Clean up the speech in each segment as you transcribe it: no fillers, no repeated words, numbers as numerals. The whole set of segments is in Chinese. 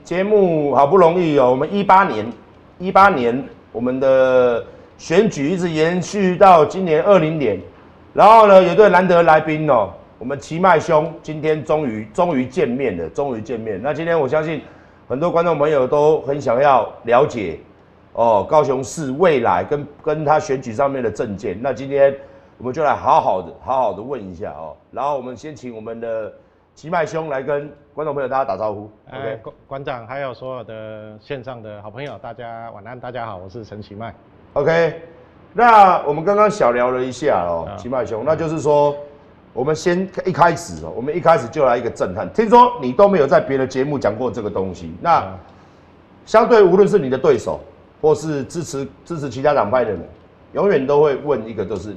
节目好不容易哦，我们18年我们的选举一直延续到今年20年，然后呢，有对难得来宾哦，我们奇迈兄今天终于见面了，那今天我相信很多观众朋友都很想要了解哦，高雄市未来跟他选举上面的政见。那今天我们就来好好的问一下哦，然后我们先请我们的奇迈兄来跟观众朋友大家打招呼。馆长还有所有的线上的好朋友，大家晚安，大家好，我是陈奇迈。OK， 那我们刚刚小聊了一下哦，奇迈兄，那就是说，我们一开始就来一个震撼。听说你都没有在别的节目讲过这个东西，那相对无论是你的对手，或是支持其他党派的人，永远都会问一个，就是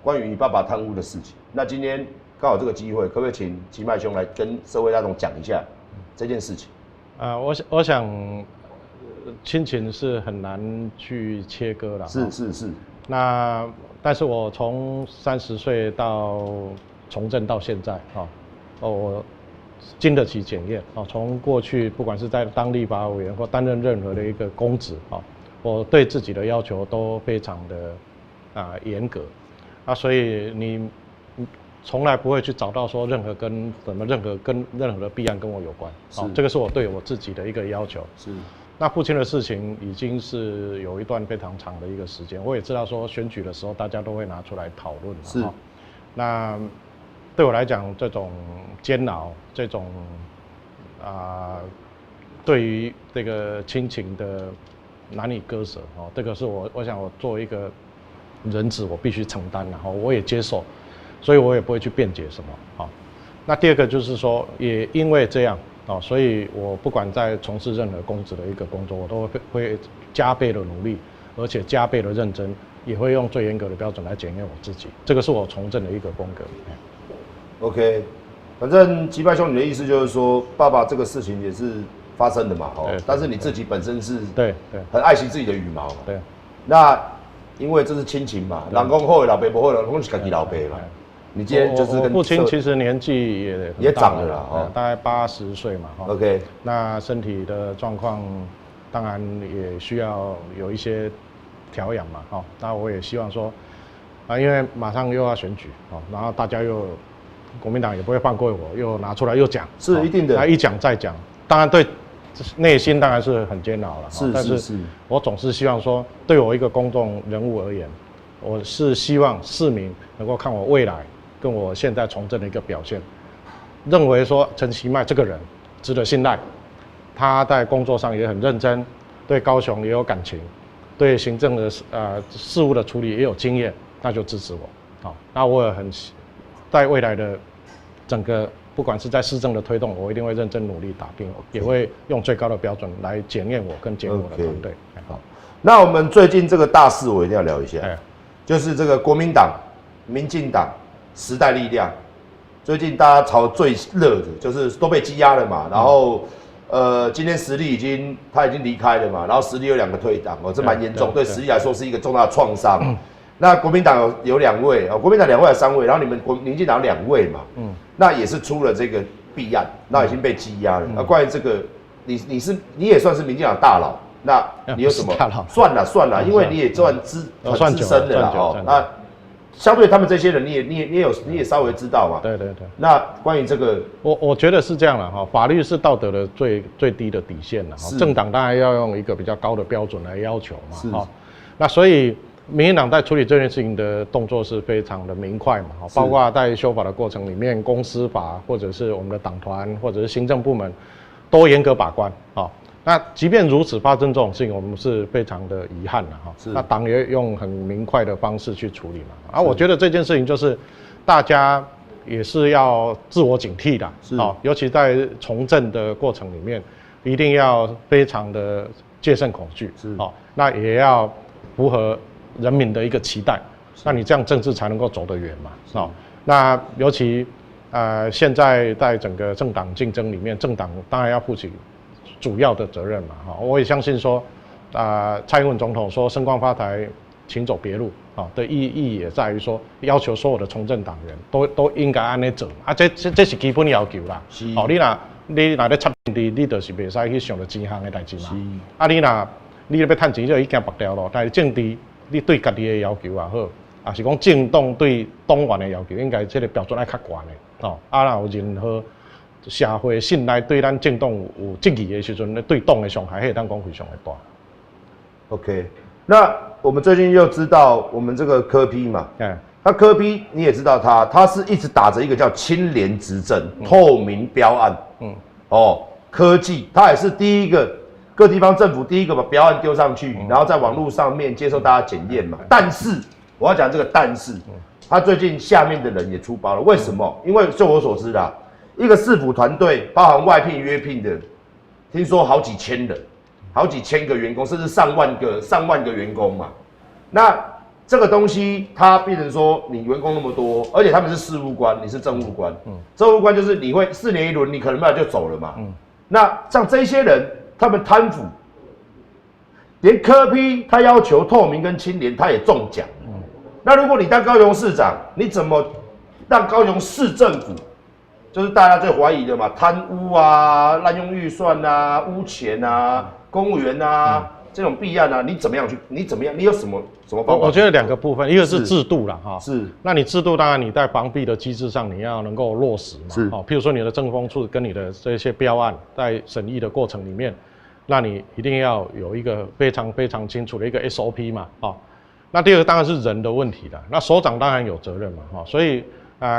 关于你爸爸贪污的事情。那今天刚好这个机会，可不可以请奇迈兄来跟社会大众讲一下这件事情？我想亲情是很难去切割了。是。那但是我从30岁到从政到现在，我经得起检验。从过去不管是在当立法委员或担任任何的一个公职，我对自己的要求都非常的严格。所以你从来不会去找到说任何的弊案跟我有关。这个是我对我自己的一个要求。是。那父亲的事情已经是有一段非常长的一个时间，我也知道说选举的时候大家都会拿出来讨论。是。那对我来讲，这种煎熬，这种对于这个亲情的难以割舍，这个是我想我作为一个人子，我必须承担的，我也接受，所以我也不会去辩解什么。那第二个就是说，也因为这样。所以我不管在从事任何公职的一个工作，我都会加倍的努力，而且加倍的认真，也会用最严格的标准来检验我自己。这个是我从政的一个风格。OK， 反正奇迈兄，你的意思就是说，爸爸这个事情也是发生的嘛，但是你自己本身是很爱惜自己的羽毛嘛。对。那因为这是亲情嘛，人讲好的老爸不好的，拢是自己老爸嘛。你今天就是我父亲其实年纪也长了啦，大概80岁嘛。OK， 那身体的状况当然也需要有一些调养嘛。那我也希望说，因为马上又要选举，然后大家国民党也不会放过我，又拿出来又讲，是一定的。那一讲再讲，当然对内心当然是很煎熬了。但是我总是希望说，对我一个公众人物而言，我是希望市民能够看我未来跟我现在从政的一个表现，认为说陈其迈这个人值得信赖，他在工作上也很认真，对高雄也有感情，对行政的事务的处理也有经验，那就支持我。那我也很在未来的整个不管是在施政的推动，我一定会认真努力打拼，也会用最高的标准来检验我跟检验我的团队。好，那我们最近这个大事我一定要聊一下，就是这个国民党、民进党、时代力量，最近大家吵最热的就是都被羁押了嘛，然后今天时力他已经离开了嘛，然后时力有2个退党，这蛮严重，对时力来说是一个重大的创伤。那国民党有2位，国民党2位还是3位，然后你们民进党2位嘛，那也是出了这个弊案，那已经被羁押了。关于这个，你也算是民进党大佬，那你有什么？算了，因为你也算很资深的啦，那相对他们这些人，你也稍微知道嘛。对。那关于这个，我觉得是这样了法律是道德的最低的底线了政党当然要用一个比较高的标准来要求嘛。那所以民进党在处理这件事情的动作是非常的明快嘛包括在修法的过程里面，公司法或者是我们的党团或者是行政部门都严格把关那即便如此，发生这种事情，我们是非常的遗憾的那党也用很明快的方式去处理嘛我觉得这件事情就是大家也是要自我警惕的尤其在从政的过程里面，一定要非常的戒慎恐惧那也要符合人民的一个期待，那你这样政治才能够走得远嘛那尤其现在在整个政党竞争里面，政党当然要负起主要的责任嘛我也相信说蔡英文总统说升官发财请走别路的意义也在于说，要求所有的从政党员都应该按呢做这是基本要求啦你若你若咧插政治，你就是袂使去想着钱项的代志嘛。啊，你要趁钱就已经白条路，但是政治你对家己的要求也好，啊是讲政党对党员的要求，应该这个标准爱较悬的哦。啊，若有任何社会信赖对咱政党有质疑的时阵，对党的伤害，迄当讲非常的大。OK， 那我们最近又知道我们这个柯 P 嘛，那柯 P 你也知道他是一直打着一个叫清廉执政、透明标案，科技，他也是第一个各地方政府第一个把标案丢上去，然后在网络上面接受大家检验嘛。但是我要讲这个但是，他最近下面的人也出包了，为什么？因为就我所知啦，一个市府团队包含外聘、约聘的，听说好几千人。好几千个员工，甚至上万个员工嘛。那这个东西，它变成说，你员工那么多，而且他们是事务官，你是政务官。政务官就是你会4年1轮，你可能不然就走了嘛。那像这些人，他们贪腐，连柯 P 他要求透明跟清廉，他也中奖。那如果你当高雄市长，你怎么让高雄市政府？就是大家最怀疑的嘛，贪污啊、滥用预算啊、污钱啊、公务员啊这种弊案啊，你怎么样？你有什么方法？我觉得2个部分，一个是制度啦，哈，是。那你制度当然你在防弊的机制上你要能够落实嘛，是。譬如说你的政风处跟你的这些标案在审议的过程里面，那你一定要有一个非常非常清楚的一个 SOP 嘛，那第2个当然是人的问题啦，那首长当然有责任嘛，所以。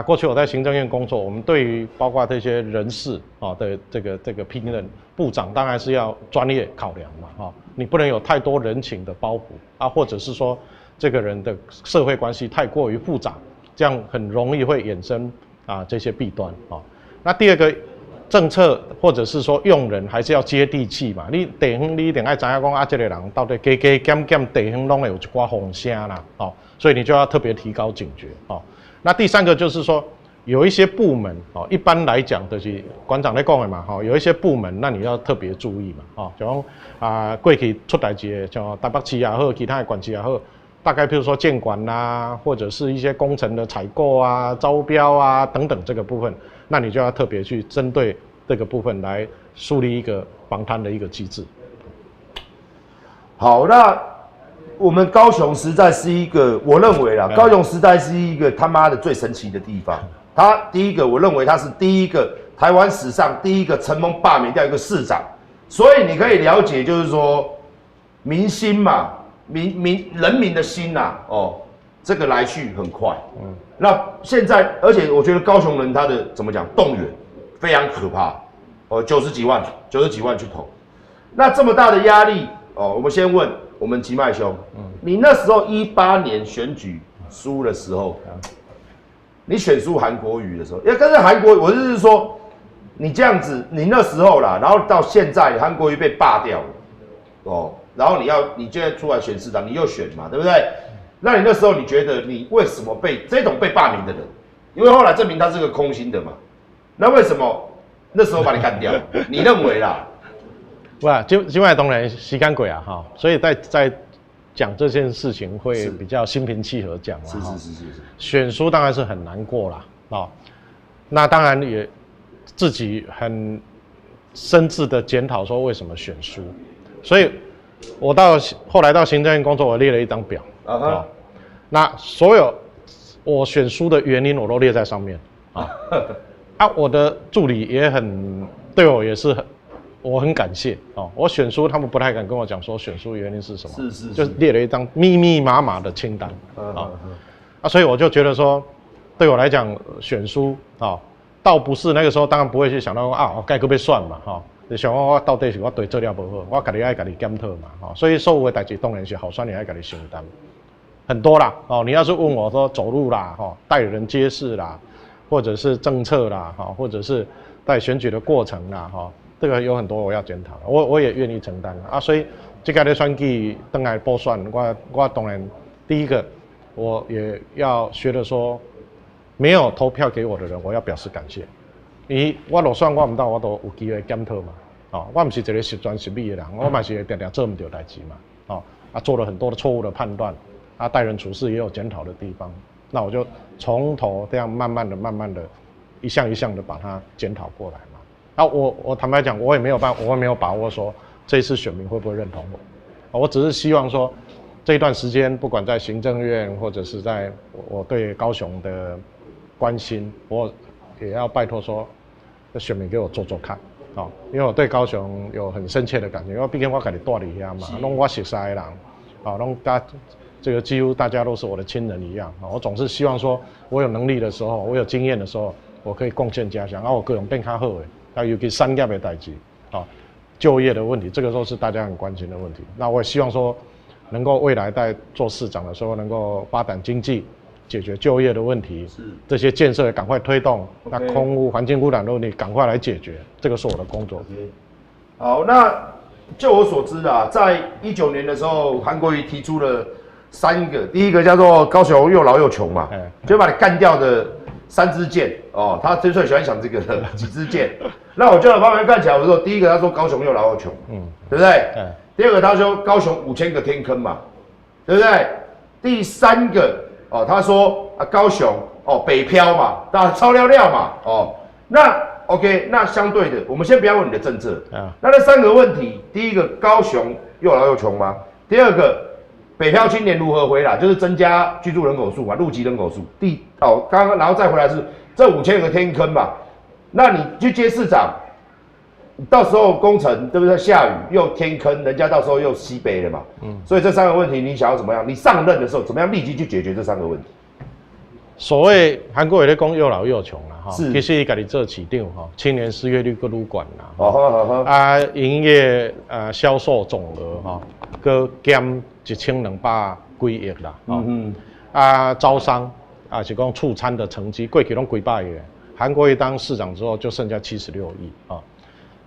过去我在行政院工作，我们对于包括这些人事的这个聘任部长，当然是要专业考量嘛，你不能有太多人情的包袱啊，或者是说这个人的社会关系太过于复杂，这样很容易会衍生这些弊端啊。那第2个政策或者是说用人还是要接地气嘛，你地方你一定要知影讲这个人到底加减地方拢会有一寡风声啦，所以你就要特别提高警觉那第3个就是说，有一些部门一般来讲就是馆长在讲的嘛有一些部门，那你要特别注意嘛就讲过去出代志的，像台北市也好，其他的管区也好，大概譬如说建管啦，或者是一些工程的采购啊、招标啊等等这个部分，那你就要特别去针对这个部分来树立一个防贪的一个机制。好，那。我们高雄实在是一个，我认为啦，高雄实在是一个他妈的最神奇的地方。他第一个，我认为他是第一个台湾史上第一个成功罢免掉一个市长，所以你可以了解，就是说民心嘛，人民的心呐，这个来去很快。那现在，而且我觉得高雄人他的怎么讲动员非常可怕，90几万去投，那这么大的压力我们先问。我们吉迈兄，你那时候18年选举输的时候，你选输韩国瑜的时候，因为跟着韩国瑜，我就是说，你这样子，你那时候啦，然后到现在韩国瑜被罢掉了，然后你现在出来选市长，你又选嘛，对不对？那你那时候你觉得你为什么被这种被罢免的人，因为后来证明他是个空心的嘛，那为什么那时候把你干掉？你认为啦？哇，今晚当然时间过啊所以在讲这件事情会比较心平气和讲是。选输当然是很难过啦那当然也自己很深挚的检讨说为什么选输，所以我后来到行政院工作，我列了一张表那所有我选输的原因我都列在上面我的助理也对我也是我很感谢我选书他们不太敢跟我讲说选书的原因是什么，是就列了一张密密麻麻的清单所以我就觉得说，对我来讲选书倒不是那个时候当然不会去想到我该个被算嘛你想我到底是我对做了不好，我自己爱自己检讨嘛所以所有的代志当然是好酸，你爱自己承担很多啦你要是问我说走路啦待人接事啦，或者是政策啦或者是在选举的过程啦这个有很多我要检讨的，我也愿意承担所以这个的选举回来补选，我当然第一个我也要学着说，没有投票给我的人，我要表示感谢。我落选我唔到，我都有机会检讨嘛。我不是一个十全十美的人，我嘛是常常做唔到代志嘛。做了很多的错误的判断，待人处事也有检讨的地方。那我就从头这样慢慢的、一项一项的把它检讨过来嘛。啊，我坦白讲，我也没有把握说这一次选民会不会认同我，我只是希望说这一段时间，不管在行政院或者是在我对高雄的关心，我也要拜托说，选民给我做做看，因为我对高雄有很深切的感情，因为毕竟我跟你住在遐嘛，弄我熟悉的人，弄这个几乎大家都是我的亲人一样，我总是希望说，我有能力的时候，我有经验的时候，我可以贡献家乡，我个人变较好的，尤其产业的代志，就业的问题，这个都是大家很关心的问题。那我也希望说，能够未来在做市长的时候，能够发展经济，解决就业的问题，这些建设赶快推动，那空污、环境污染的问题赶快来解决，这个是我的工作。好，那就我所知啊，在19年的时候，韩国瑜提出了3个，第一个叫做高雄又老又穷嘛，就把你干掉的3支箭哦，他最喜欢想这个几支箭。那我就把旁边看起来，我说第一个他说高雄又老又穷，对不对？第二个他说高雄5000个天坑嘛，对不对？第3个他说高雄北漂嘛，大家超料嘛，那 OK， 那相对的，我们先不要问你的政策那3个问题，第一个高雄又老又穷吗？第二个北漂青年如何回来，就是增加居住人口数嘛，入籍人口数。刚刚然后再回来是这5000个天坑嘛，那你去接市长，到时候工程对不对？下雨又天坑，人家到时候又西北了嘛，所以这3个问题你想要怎么样？你上任的时候怎么样立即去解决这3个问题？所谓韩国瑜在讲又老又穷啦，其实伊家己做市长青年失业率搁愈悬啦，营业销售总额搁减1200几亿啦，招商是讲促餐的成绩，过去拢几百亿，韩国瑜当市长之后就剩下76亿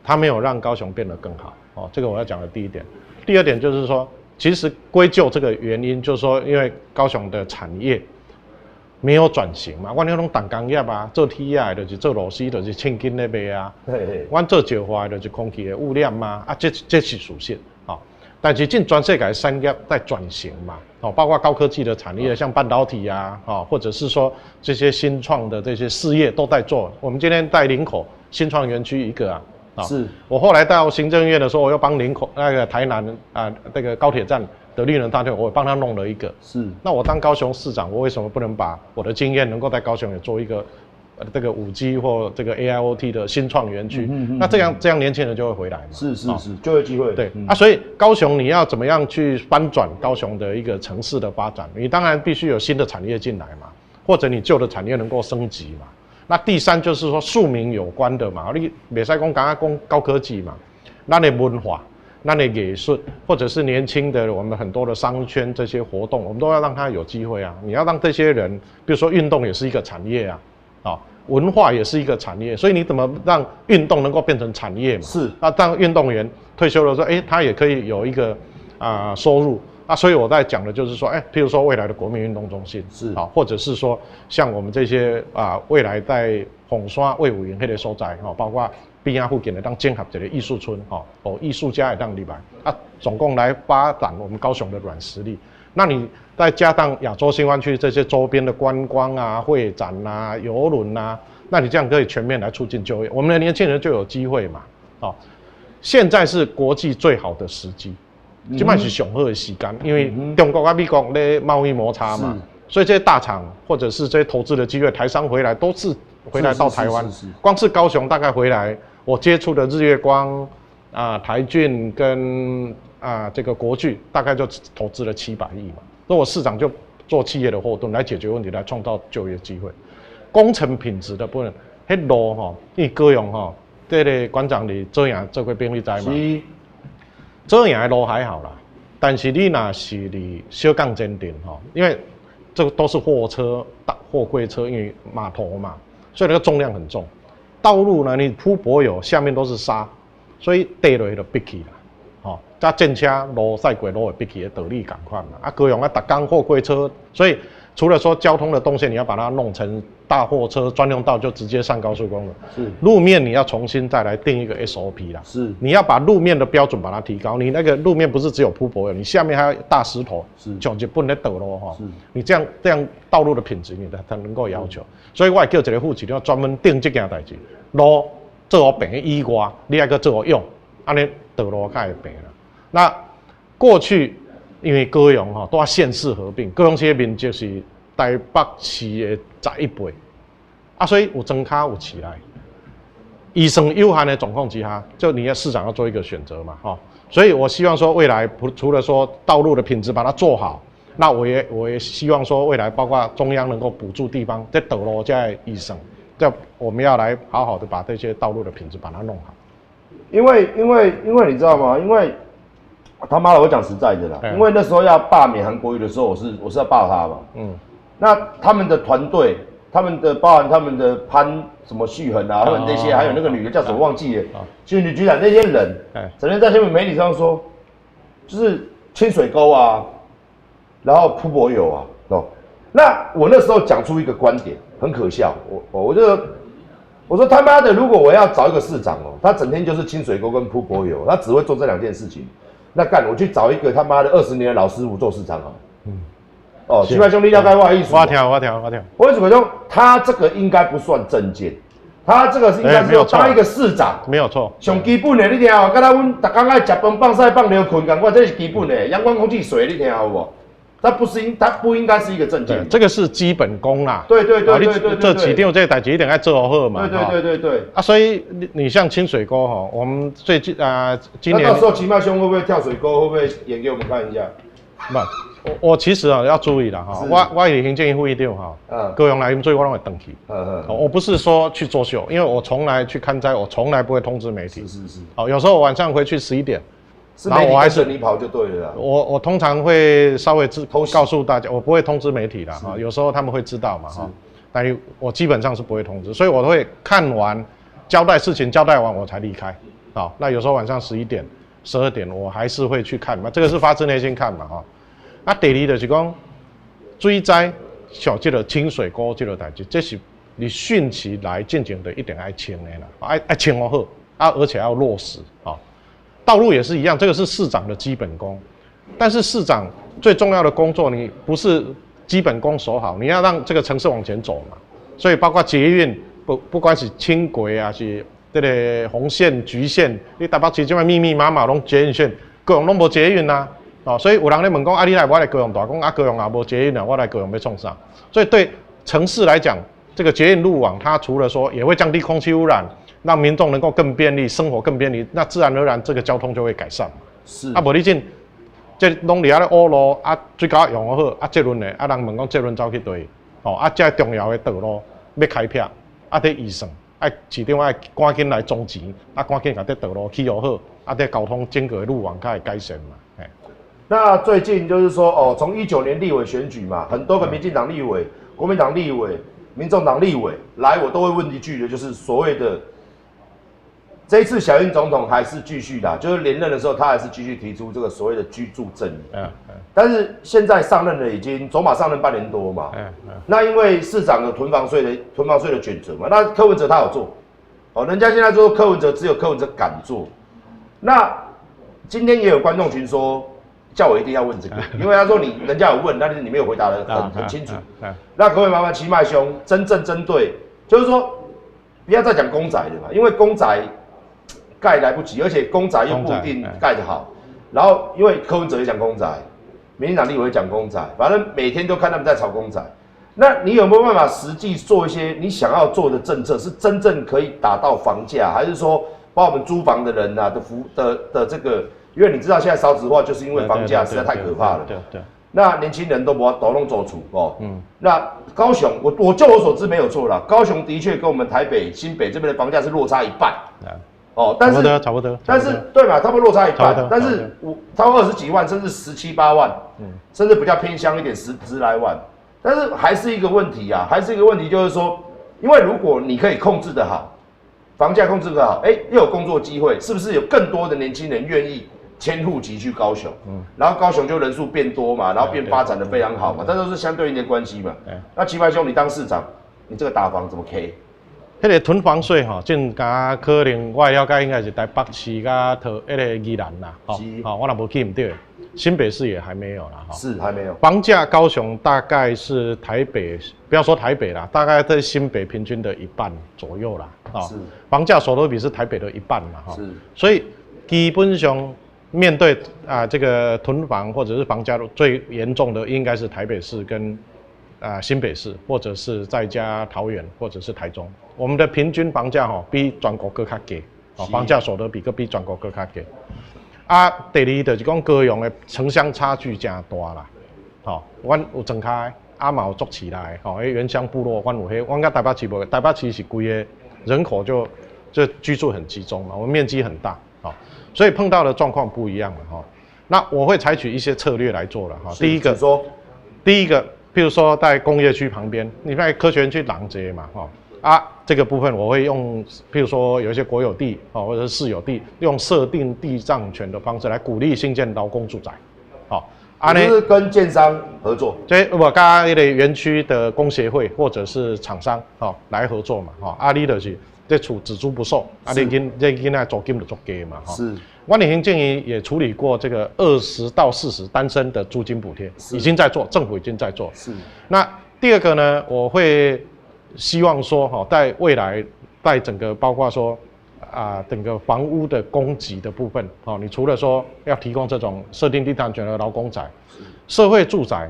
他没有让高雄变得更好这个我要讲的第一点。第二点就是说，其实归咎这个原因，就是说因为高雄的产业没有转型嘛，我那种重工业啊，做铁啊，就是做螺丝，就是千斤那边啊。我做石化就是空气的污染嘛，这是属实但是全世界产业在转型嘛，包括高科技的产业，像半导体啊，或者是说这些新创的这些事业都在做。我们今天在林口新创园区一个是我后来到行政院的时候，我又帮林口那个台南那个高铁站的绿能大队，我帮他弄了一个。那我当高雄市长，我为什么不能把我的经验能够在高雄也做一个这个5G 或这个 AIoT 的新创园区？那这样年轻人就会回来嘛。是，就有机会。对所以高雄你要怎么样去翻转高雄的一个城市的发展？你当然必须有新的产业进来嘛，或者你旧的产业能够升级嘛。那第3就是说庶民有关的嘛，你别再讲高科技嘛，那你文化。那你艺术，或者是年轻的我们很多的商圈这些活动，我们都要让他有机会啊！你要让这些人，比如说运动也是一个产业文化也是一个产业，所以你怎么让运动能够变成产业嘛？让运动员退休的时候，他也可以有一个收入所以我在讲的就是说，譬如说未来的国民运动中心或者是说像我们这些未来在凤山卫武营那个所在包括。边附近的当建合一个艺术村艺术家也当入来总共来发展我们高雄的软实力。那你再加上亚洲新湾区这些周边的观光会展邮轮那你这样可以全面来促进就业，我们的年轻人就有机会嘛现在是国际最好的时机，现在是上好的时间，因为中国跟美国的贸易摩擦嘛，所以这些大厂或者是这些投资的机会，台商回来都是回来到台湾，光是高雄大概回来。我接触的日月光台骏跟这个国巨大概就投资了700亿嘛，那我市长就做企业的活动来解决问题，来创造就业机会。工程品质的部分，那路因为高雄这个馆长你做样做过兵力在嘛，做样的路还好啦，但是你若是你小港坚定因为这个都是货车、货柜车，因为码头嘛，所以那个重量很重。道路呢，你铺柏油，下面都是沙，所以地落就逼起啦。加正车路赛轨路会逼起的道理同款嘛。高雄逐工货柜车，所以除了说交通的动线，你要把它弄成大货车专用道，就直接上高速公路。路面你要重新再来定一个 SOP 啦。你要把路面的标准把它提高。你那个路面不是只有铺柏油，你下面还要大石头，像日本的道路你这样道路的品质你才能够要求。所以我也叫一个副市长专门定这件代志，路做好病以外，你还个做好用，安尼道路才会平啦。那过去因为高雄吼都县市合并，高雄市的面积是台北市的11倍，所以有增加有起来。预算有限的状况之下，就你的市长要做一个选择嘛，所以我希望说未来除了说道路的品质把它做好，那我也希望说未来包括中央能够补助地方在道路在预算，这我们要来好好的把这些道路的品质把它弄好。因为你知道吗？因为他妈的，我讲实在的啦，因为那时候要罢免韩国瑜的时候，我是要罢他嘛，那他们的团队。包含他们的潘什么旭恒啊，他们那些还有那个女的叫什么忘记了，就是女局长那些人，整天在新闻媒体上说，就是清水沟啊，然后铺柏油啊，那我那时候讲出一个观点，很可笑，我说他妈的，如果我要找一个市长他整天就是清水沟跟铺柏油，他只会做这2件事情，那我去找一个他妈的20年的老师傅做市长啊。七派兄弟了解我的意思。我听。我为什么说他这个应该不算政见？他这个是应该是当一个市长，没有错。上基本的你听哦，刚才阮大家爱吃饭、放晒、放牛、困感觉这是基本的，阳光、空气、水，你听好不？它不应该是一个政见。这个是基本功啦。对。这起定这代志一定要做好嘛。对。所以你像清水沟我们最近今年。那到时候齐迈兄会不会跳水沟？会不会演给我们看一下？不。我其实要注意啦我是行政会议长高雄来所以我拢会登去。我不是说去作秀，因为我从来去看灾，我从来不会通知媒体。是。有时候晚上回去11点，然后我还是你跑就对了啦。我通常会稍微告诉大家，我不会通知媒体啦有时候他们会知道嘛但是我基本上是不会通知，所以我都会看完交代事情交代完我才离开。那有时候晚上11点、12点我还是会去看嘛，这个是发自内心看嘛第二就是讲水灾像这个清水沟这个代志，这是你汛期来进行的一定要清的啦，要清好而且要落实道路也是一样，这个是市长的基本功，但是市长最重要的工作，你不是基本功守好，你要让这个城市往前走嘛。所以包括捷运，不管是轻轨啊，是这个红线、橘线，你台北市这么密密麻麻拢捷运线，高雄拢无捷运啊。所以有人咧问讲你来我来高雄大讲高雄也无捷运我来高雄要创啥？所以对城市来讲，这个捷运路网，它除了说也会降低空气污染，让民众能够更便利，生活更便利，那自然而然这个交通就会改善嘛。是。无你进，这拢伫遐咧乌路水沟用好捷运咧人问讲捷运走去对，这重要的道路要开辟得预算，市长要赶紧来总钱，赶紧把这道路起好这交通整个的路网才会改善嘛。那最近就是说从19年立委选举嘛，很多个民进党立委、国民党立委、民众党立委来，我都会问一句的，就是所谓的这一次小英总统还是继续的，就是连任的时候，他还是继续提出这个所谓的居住正义。但是现在上任了，已经走马上任半年多嘛。那因为市长有囤房税的卷责嘛，那柯文哲他有做，人家现在说柯文哲只有柯文哲敢做。那今天也有观众群说。叫我一定要问这个，因为他说人家有问，但是你没有回答得很清楚。那可不可以麻烦齐迈兄真正针对，就是说不要再讲公宅的嘛，因为公宅盖来不及，而且公宅又不一定盖得好。然后因为柯文哲也讲公宅，民进党立委也讲公宅，反正每天都看他们在炒公宅。那你有没有办法实际做一些你想要做的政策，是真正可以打到房价，还是说把我们租房的人的这个？因为你知道现在少子化，就是因为房价实在太可怕了。对。那年轻人都弄走出那高雄，我就我所知没有错啦，高雄的确跟我们台北、新北这边的房价是落差一半。但是差不多。但是对嘛，差不多落差一半。但是差不多20几万，甚至17、18万，甚至比较偏乡一点10来万。但是还是一个问题啊，还是一个问题，就是说，因为如果你可以控制得好，房价控制得好，又有工作机会，是不是有更多的年轻人愿意？迁户籍去高雄，然后高雄就人数变多嘛，然后变发展的非常好嘛，这都是相对应的关系嘛。那齐迈兄，你当市长，你这个打房怎么 K？迄个囤房税吼，正甲可能我了解应该是台北市甲迄个宜兰啦，好，我若无记唔对，新北市也还没有啦，是还没有。房价高雄大概是台北，不要说台北啦，大概在新北平均的1半左右啦，是。房价所得比是台北的1半嘛，哈，是。所以基本上面对这个囤房或者是房价最严重的，应该是台北市跟新北市，或者是再加桃园或者是台中。我们的平均房价比全国更较低，房价所得比全国更较低。第二就是讲高雄的城乡差距真大啦。阮有庄开，嘛有族起来，原乡部落，阮有阮甲台北市无，台北市是规个人口就居住很集中嘛，我们面积很大，所以碰到的状况不一样了那我会采取一些策略来做了第一个，譬如说在工业区旁边，你在科学园区人多嘛这个部分我会用，譬如说有一些国有地或者是私有地，用设定地障权的方式来鼓励新建劳工住宅，就是跟建商合作，我跟那个园区的工协会或者是厂商来合作嘛你就是这厝只租不售你囡仔租金就足低嘛是。我的行政院也处理过这个20到40单身的租金补贴，已经在做，政府已经在做。是。那第二个呢，我会希望说在未来，在整个包括说整个房屋的供给的部分你除了说要提供这种设定地障权的劳工宅，社会住宅，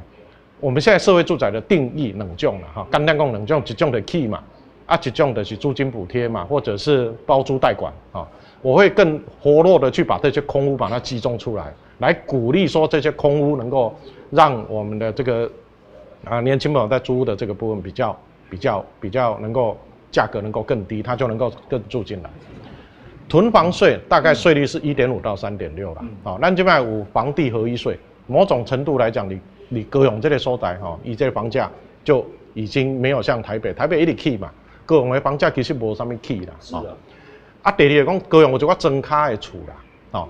我们现在社会住宅的定义两种了简单讲两种，一种的起嘛，一种的是租金补贴嘛，或者是包租代管我会更活络的去把这些空屋把它集中出来，来鼓励说这些空屋能够让我们的这个年轻朋友在租屋的这个部分比较能够价格能够更低，他就能够更住进来。囤房税大概税率是1.5到3.6啦，咱这边有房地合一税，某种程度来讲，你高雄这个所在以这个房价就已经没有像台北一直起嘛，高雄的房价其实无啥物起啦。是第二个讲高雄有一个庄脚的厝啦，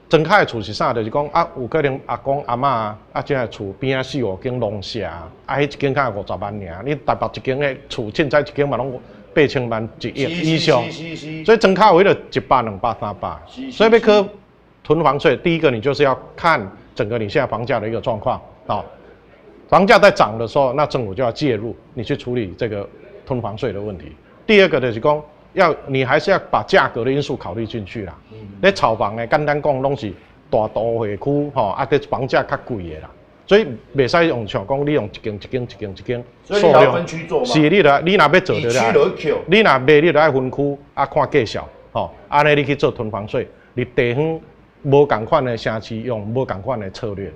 庄脚的厝是啥？就是讲有可能阿公阿嬷这个厝边4、5间农舍，迄一间才50万尔，你台北一间的厝，凊彩一间嘛拢80000万、1亿以上，所以庄脚为了100、200、300，所以要科囤房税，第一个你就是要看整个你现在房价的一个状况房价在涨的时候，那政府就要介入，你去处理这个囤房税的问题。第二个就是讲。你还是要把价格的因素考虑进去啦。你炒房呢，简单讲，拢是大都会区这房价较贵的啦，所以袂使用像讲你用一间，所以你要分区做嘛。是，你若要做的啦，你若卖你就要分区看计效安尼你去做囤房税，你地方无同款的城市用无同款的策略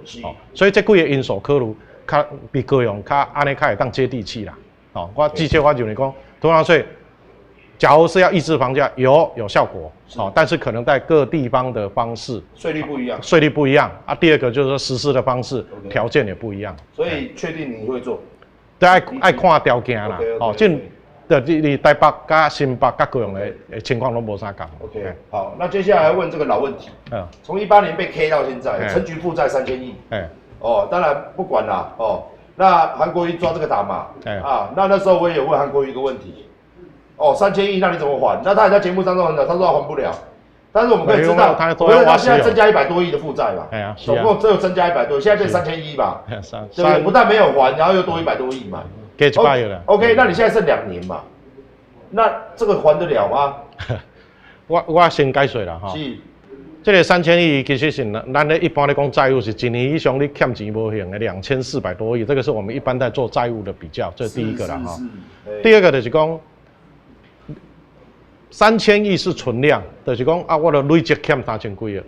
所以这几个因素考虑，较比高雄较安尼较会当接地气啦我至少我就是讲囤房税。假如是要抑制房价，有效果，但是可能在各地方的方式税率不一样第二个就是说实施的方式条件也不一样，所以确定你会做，爱看条件啦，你台北加新北加高雄的情况都无啥讲。OK， 好，那接下来问这个老问题，从18年被 K 到现在，陈局负债3000亿，当然不管啦，那韩国瑜抓这个打码，那时候我也有问韩国瑜一个问题。3000亿，那你怎么还？那他也在节目当中讲，他说他还不了。但是我们可以知道，他现在增加100多亿的负债嘛，总共只有增加100多亿，现在变3000亿嘛，对不对？不但没有还，然后又多100多亿嘛。给100亿了。OK， 那你现在剩2年嘛，那这个还得了吗？我先解释啦哈。是。这个3000亿其实是咱一般来讲债务是1年以上你欠钱无还的2400多亿，这个是我们一般在做债务的比较，这是第一个啦哈。第二个就是讲。3000亿是存量，就是讲我的累积欠3000几亿，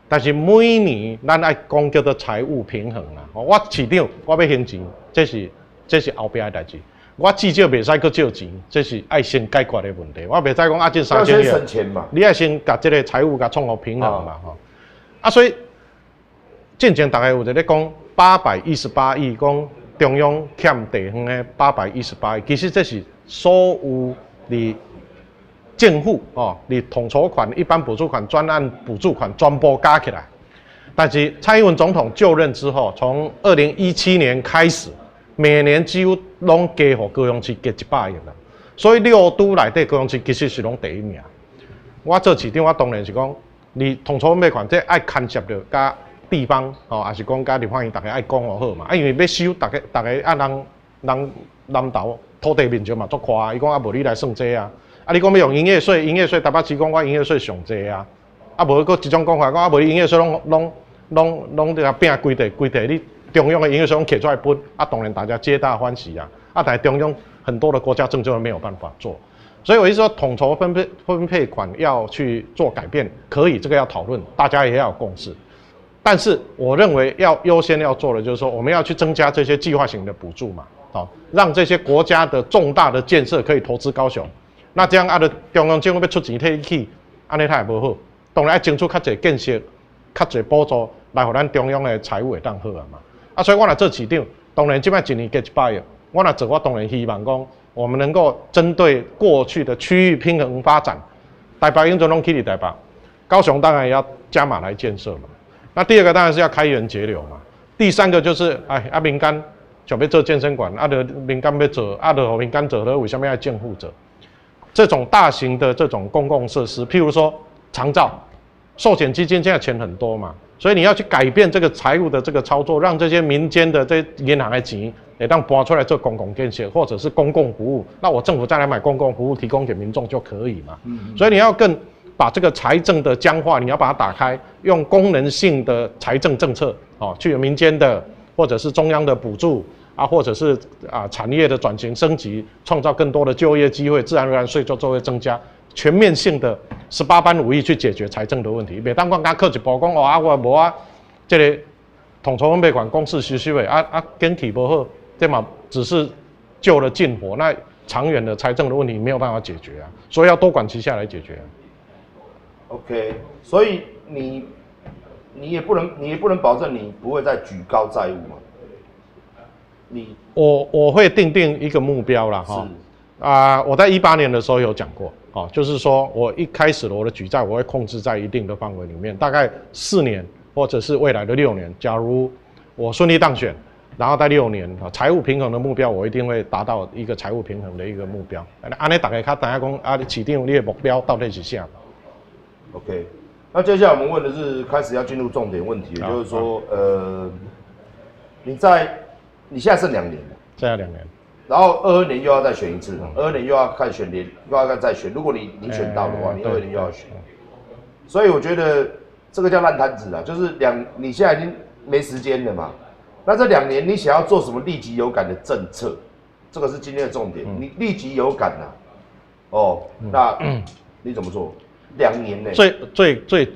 但是每年咱爱讲叫做财务平衡啦。我市长我要还钱，这是后边的代志。我至少袂使搁借钱，这是爱先解决的问题。我袂使讲这3000亿，省钱嘛，你爱先把这个财务创好平衡嘛，所以之前大概有在咧讲818亿，讲中央欠地方的818亿，其实这是所有你。政府你统筹款、一般补助款、专案补助款全部加起来，但是蔡英文总统就任之后，从2017年开始，每年几乎拢加给高雄市加100亿啦。所以6都内底高雄市其实是拢第一名。我做市长，我当然是讲，你统筹分配款，这爱牵涉着甲地方哦，也是讲甲立法院大家爱讲好嘛。因为要收大家啊人南投土地面积嘛足宽，伊讲啊无你来算这啊。啊，你讲要用营业税，台北市讲我营业税上济啊，啊无搁一种讲法，讲啊无你营业税拢甲拼规地，你中央的营业税拢摕出来分，啊当然大家皆大欢喜啊，但是中央很多的国家政策没有办法做，所以我一直说统筹分配款要去做改变，可以，这个要讨论，大家也要有共识，但是我认为要优先要做的就是说，我们要去增加这些计划型的补助嘛，好，让这些国家的重大的建设可以投资高雄。那这样啊，中央政府要出钱替去，安尼他也无好。当然要争取较侪建设、较侪补助，来互咱中央的财务会当好啊嘛。啊，所以我若做市长，当然即摆一年加100亿，我若做，我当然希望讲，我们能够针对过去的区域平衡发展，台北永远拢去伫台北，高雄当然也要加码来建设嘛。那第二个当然是要开源节流嘛。第三个就是民间想要做健身馆，民间要做，互民间做了，为什么要政府做？这种大型的这种公共设施，譬如说长照、寿险基金，现在钱很多嘛，所以你要去改变这个财务的这个操作，让这些民间的这银行的钱也当拨出来做公共建设或者是公共服务，那我政府再来买公共服务提供给民众就可以嘛。所以你要更把这个财政的僵化，你要把它打开，用功能性的财政政策去民间的或者是中央的补助。或者是产业的转型升级，创造更多的就业机会，自然而然税收就会增加，全面性的18般武艺去解决财政的问题。别当光刚靠一步讲我无这个统筹分配款公事实施的跟体不好，这嘛只是救了近火，那长远的财政的问题没有办法解决啊，所以要多管齐下来解决。OK， 所以你也不能保证你不会再举高债务嘛？我会定一个目标啦哈，我在18年的时候有讲过，就是说我一开始我的举债我会控制在一定的范围里面，大概4年或者是未来的6年，假如我顺利当选，然后在6年财务平衡的目标，我一定会达到一个财务平衡的一个目标。安尼大家看大家讲市长你的目标到底是啥 ？OK， 那接下来我们问的是开始要进入重点问题，也就是说你现在剩2年了，剩下2年，然后22年又要再选一次，22年又要看选连，又要再选。如果你选到的话，你22年又要选。所以我觉得这个叫烂摊子啊，就是你现在已经没时间了嘛。那这2年你想要做什么立即有感的政策？这个是今天的重点。你立即有感那你怎么做？2年内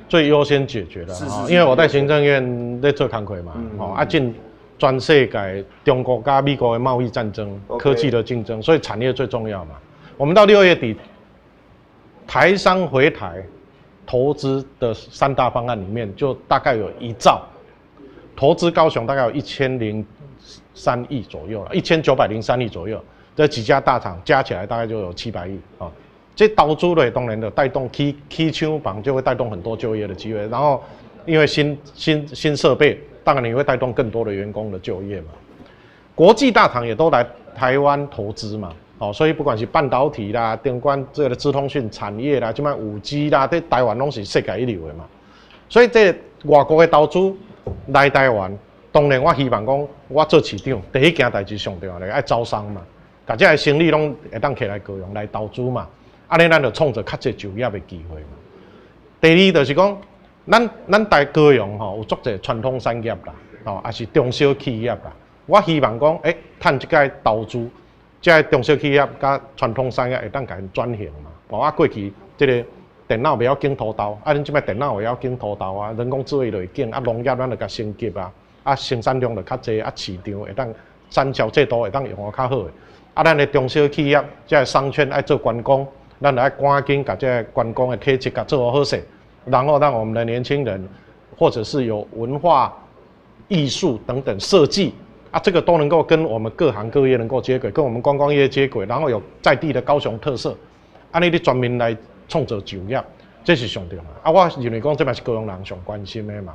最优先解决的，因为我在行政院在做工作嘛，进。全世界中国跟美国的贸易战争、科技的竞争，所以产业最重要嘛。我们到6月底，台商回台投资的3大方案里面，就大概有1兆投资高雄，大概有1003亿左右了，1903亿左右。这几家大厂加起来大概就有700亿啊。这投资的当然的带动起厂房就会带动很多就业的机会，然后因为新设备。当然你会带动更多的员工的就业嘛，国际大厂也都来台湾投资嘛，所以不管是半导体啦、电管这个资通讯产业啦、这5G 啦，在台湾拢是世界一流的嘛，所以这外国的投资来台湾，当然我希望讲我做市长第一件代志上重要的爱招商嘛，把这些生意拢会当起来高雄来投资嘛，安尼咱就创造较侪就业的机会嘛。第二就是讲。咱台高雄有足侪传统产业啦，也是中小企业啦。我希望讲，趁这个投资，这个中小企业甲传统产业会当甲因转型嘛。过去这个电脑袂晓经土豆，恁即摆电脑会晓经土豆啊，人工智慧就会经，农业咱就甲升级生产量就较济，市场会当产销制度会当用较好诶。咱的中小企业，这个商圈爱做观光，咱就爱赶紧甲这个观光的体质甲做好势。然后让我们的年轻人，或者是有文化、艺术等等设计这个都能够跟我们各行各业能够接轨，跟我们观光业接轨，然后有在地的高雄特色，你专门来创造就业，这是上重要我认为讲这嘛是高雄人上关心的嘛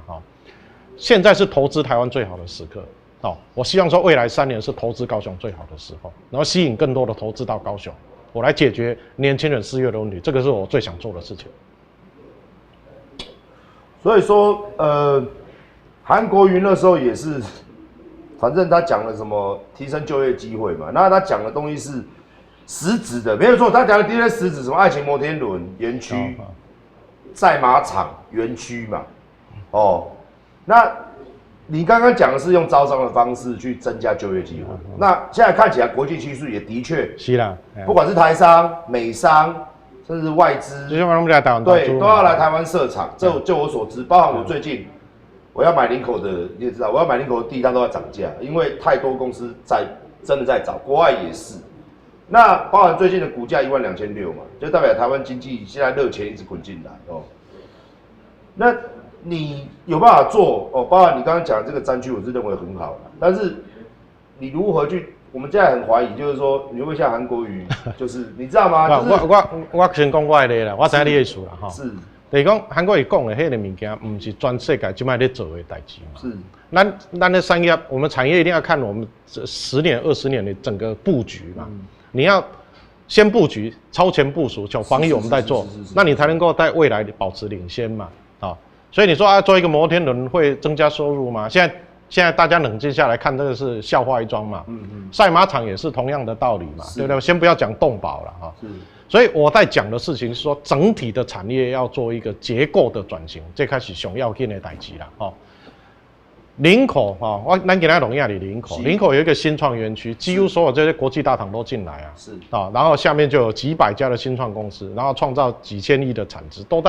现在是投资台湾最好的时刻我希望说未来3年是投资高雄最好的时候，然后吸引更多的投资到高雄我来解决年轻人失业的问题，这个是我最想做的事情。所以说，韩国瑜那时候也是，反正他讲了什么提升就业机会嘛，那他讲的东西是实质的，没有错，他讲的的确实质，什么爱情摩天轮园区、赛马场园区嘛，哦，那你刚刚讲的是用招商的方式去增加就业机会，那现在看起来国际趋势也的确是啦，不管是台商、美商。甚至外资，就像我们来台湾对，都要来台湾设厂。这就我所知，包含我最近我要买林口的，你也知道，我要买林口的地，它都在涨价，因为太多公司真的在找，国外也是。那包含最近的股价12600嘛，就代表台湾经济现在热钱一直滚进来哦。那你有办法做哦？包含你刚刚讲的这个战区，我是认为很好，但是你如何去？我们现在很怀疑，就是说你会不会像韩国瑜，就是你知道吗？我先讲我的啦，我知道你的意思啦哈。是，就是讲韩国瑜讲的迄个物件，不是全世界今摆在做的代志嘛。是，咱的产业，我们产业一定要看我们10年、20年的整个布局嘛。你要先布局，超前部署，像防疫我们在做，那你才能够在未来保持领先嘛。啊，所以你说啊，做一个摩天轮会增加收入吗？现在大家冷静下来看，这个是笑话一桩嘛。赛马场也是同样的道理嘛，对不对？先不要讲动保了哈。所以我在讲的事情是说，整体的产业要做一个结构的转型，这开始上要紧的代志啦。哦，林口哈，咱今天龙亚里林口有一个新创园区，几乎所有这些国际大厂都进来啊。是啊，然后下面就有几百家的新创公司，然后创造几千亿的产值，都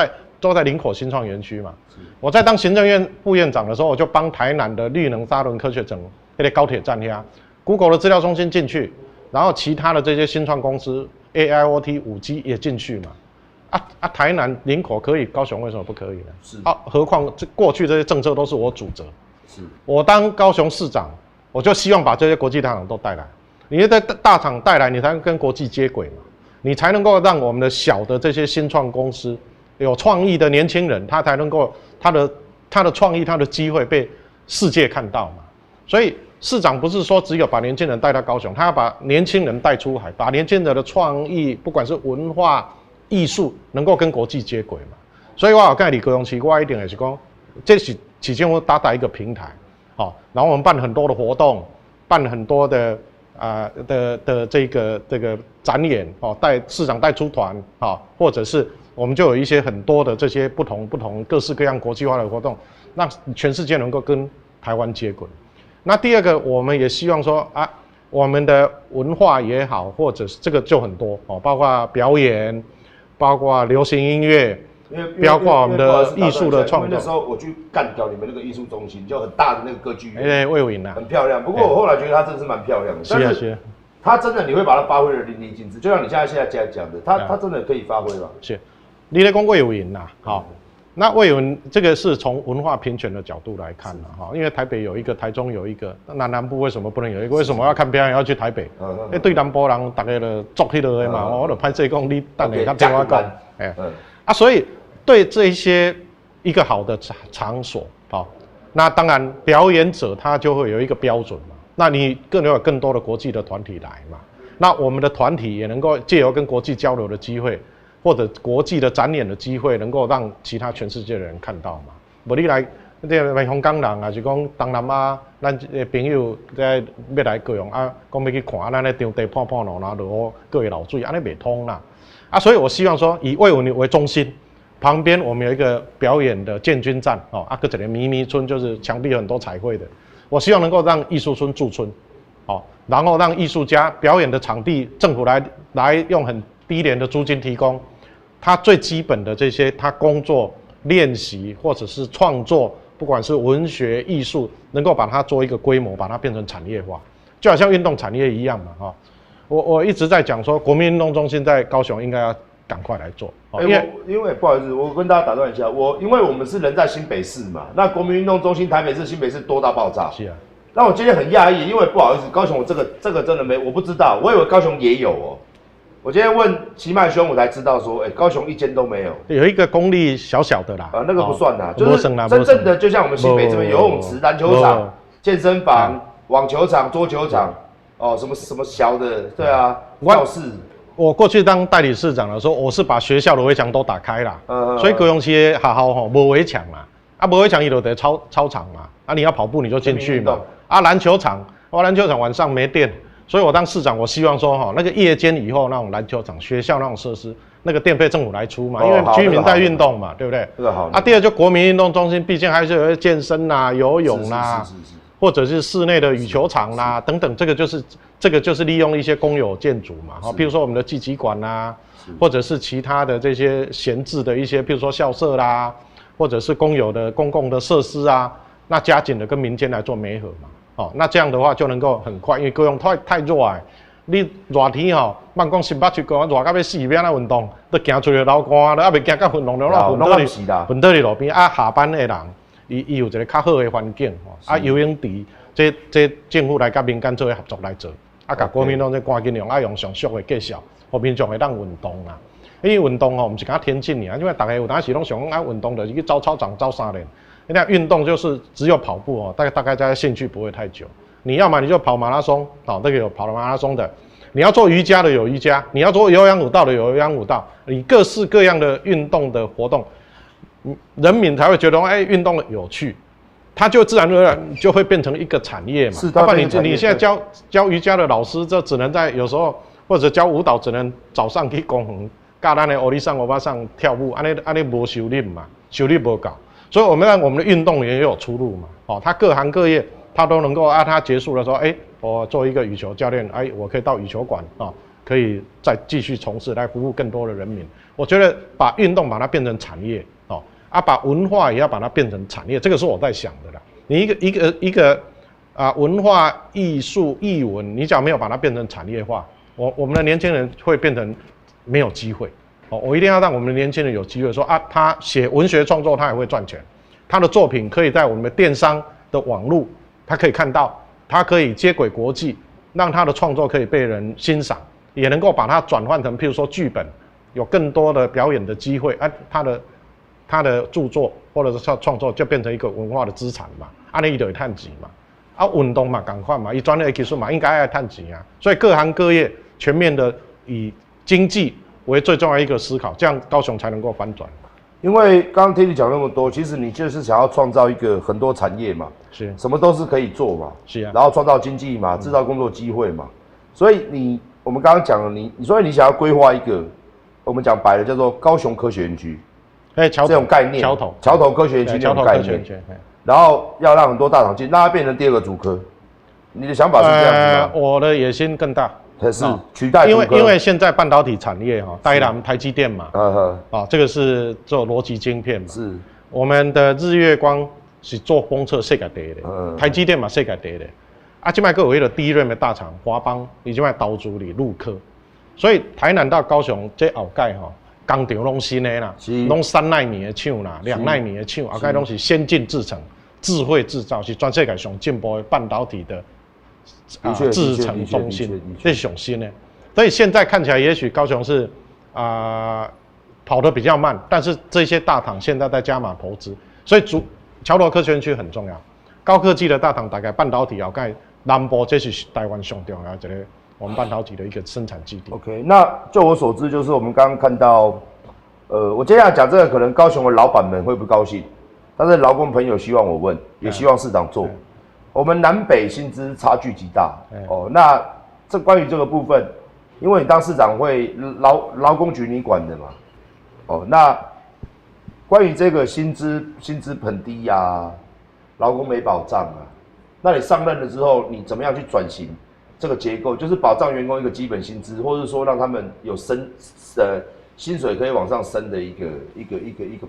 在林口新创园区嘛。我在当行政院副院长的时候，我就帮台南的绿能沙仑科学城那个高铁站呀 ，Google 的资料中心进去，然后其他的这些新创公司 AIoT、5G 也进去嘛。台南林口可以，高雄为什么不可以呢？是啊，何况过去这些政策都是我主责。是我当高雄市长，我就希望把这些国际大厂都带来。你在大厂带来，你才能跟国际接轨嘛，你才能够让我们的小的这些新创公司。有创意的年轻人，他才能够他的创意、他的机会被世界看到嘛。所以市长不是说只有把年轻人带到高雄，他要把年轻人带出海，把年轻人的创意，不管是文化、艺术，能够跟国际接轨嘛。所以我刚才李国勇提，我一定也是讲，这是起先我打一个平台，好，然后我们办很多的活动，办很多的这个展演，哦，带市长带出团，啊，或者是。我们就有一些很多的这些不同各式各样国际化的活动，让全世界能够跟台湾接轨。那第二个，我们也希望说啊，我们的文化也好，或者是这个就很多哦，包括表演，包括流行音乐，包括我们的艺术的创作。那时候我去干掉你们那个艺术中心，就很大的那个歌剧院，魏武营啊，很漂亮。不过我后来觉得它真的是蛮漂亮的，但是它真的你会把它发挥的淋漓尽致，就像你现在讲的，它真的可以发挥吧？是。你在讲魏武营啦，好，那魏武营这个是从文化平权的角度来看啦，哈，因为台北有一个，台中有一个，那南部为什么不能有一个？为什么要看表演要去台北？对南部人大家都做迄落的嘛，我就拍摄讲你等下他电话讲，所以对这些一个好的场所，好，那当然表演者他就会有一个标准嘛，那你有更多的国际的团体来嘛，那我们的团体也能够借由跟国际交流的机会。或者国际的展演的机会，能够让其他全世界的人看到嘛？无你来，这香港人啊，是讲东南亚，咱朋友在要来高雄啊，讲要去看，咱咧场地破咯，然后落各位老水，安尼袂通啦。所以我希望说，以魏武营为中心，旁边我们有一个表演的建军站哦，搁一个咪咪村，就是墙壁有很多彩绘的。我希望能够让艺术村驻村，然后让艺术家表演的场地，政府来用很低廉的租金提供。他最基本的这些，他工作、练习或者是创作，不管是文学、艺术，能够把它做一个规模，把它变成产业化，就好像运动产业一样嘛，哈。我一直在讲说，国民运动中心在高雄应该要赶快来做，因为不好意思，我跟大家打断一下，因为我们是人在新北市嘛，那国民运动中心台北市、新北市多到爆炸，是啊。那我今天很讶异，因为不好意思，高雄我这个真的我不知道，我以为高雄也有哦。我今天问齐迈兄，我才知道说，高雄一间都没有，有一个公立小小的啦，那个不算啦，就是真正的，就像我们新北这边游泳池、篮球场、健身房、网球场、桌球场，什么小的，对啊，教室，我过去当代理市长的时候，我是把学校的围墙都打开啦，所以高雄市的学校吼无围墙啦，无围墙伊就得操场嘛，你要跑步你就进去嘛，篮球场晚上没电，所以我当市长，我希望说那个夜间以后那种篮球场、学校那种设施，那个电费政府来出嘛，因为居民在运动嘛，对不对？这个好。第二就国民运动中心，毕竟还是有些健身啦、游泳啦。是。或者是室内的羽球场啦，等等，这个就是利用一些公有建筑嘛，譬如说我们的纪集馆啦，或者是其他的这些闲置的一些，譬如说校舍啦，或者是公有的公共的设施啊，那加紧的跟民间来做媒合嘛，那这样的话就能够很快，因为高雄太热啊，你热天莫讲新北市高雄热到要死，要安运动，都行出去流汗，还袂惊到混混倒伫路边下班的人。伊有一个较好的环境，游泳池，这政府来甲民间做合作来做，甲国民党这赶紧用上俗的介绍，互民众会当运动啦。因为运动毋是讲天气尔，因为大家有当时拢想运动的，去走操场走3年。那运动就是只有跑步大概在兴趣不会太久。你要么你就跑马拉松，那个有跑马拉松的。你要做瑜伽的有瑜伽，你要做有氧舞蹈的有有氧舞蹈，你各式各样的运动的活动。人民才会觉得运动有趣，它就自然而然就会变成一个产业嘛。要不然你现在教瑜伽的老师，就只能在有时候或者教舞蹈，只能早上去公园，教咱的欧里上欧巴上跳舞，安尼无收入嘛，收入不高。所以我们让我们的运动员也有出路嘛。他各行各业他都能够他结束的时候，我做一个羽球教练，我可以到羽球馆可以再继续从事来服务更多的人民。我觉得把运动把它变成产业。把文化也要把它变成产业，这个是我在想的啦。你一个文化艺术艺文，你只要没有把它变成产业化，我们的年轻人会变成没有机会。我一定要让我们的年轻人有机会说他写文学创作他也会赚钱，他的作品可以在我们的电商的网络，他可以看到，他可以接轨国际，让他的创作可以被人欣赏，也能够把它转换成譬如说剧本，有更多的表演的机会，他的著作或者是创作就变成一个文化的资产嘛，那伊就会赚钱嘛，运动嘛同款嘛，伊专业的技术嘛应该要赚钱啊，所以各行各业全面的以经济为最重要一个思考，这样高雄才能够反转。因为刚刚听你讲那么多，其实你就是想要创造一个很多产业嘛，是，什么都是可以做嘛，是啊，然后创造经济嘛，制造工作机会嘛，所以我们刚刚讲了所以你想要规划一个，我们讲白了叫做高雄科学园区。这种概念，桥头科学园区这种概念，然后要让很多大厂进，让它变成第2个主科。你的想法是这样子吗？我的野心更大，是取代主科。因为现在半导体产业台积电嘛，这个是做逻辑晶片嘛，是我们的日月光是做封测世界第一的，台积电嘛世界第一的，现在有一个第1任的大厂华邦，已经在投资里入科，所以台南到高雄这后盖工厂拢新的啦，拢3奈米的厂啦，2奈米的厂，后盖拢是先进制程、智慧制造，是全世界上进步的半导体的制程中心，这是上新的。所以现在看起来，也许高雄是跑得比较慢，但是这些大厂现在在加码投资，所以桥头科学园区很重要。高科技的大厂，大概半导体后盖南部，这是台湾上重要一个。我们半导体的一个生产基地。OK， 那就我所知，就是我们刚刚看到，我接下来讲这个，可能高雄的老板们会不高兴，但是劳工朋友希望我问，也希望市长做。我们南北薪资差距极大，那关于这个部分，因为你当市长会劳工局你管的嘛，那关于这个薪资很低呀，劳工没保障啊，那你上任了之后，你怎么样去转型？这个结构就是保障员工一个基本薪资，或者说让他们有薪水可以往上升的一个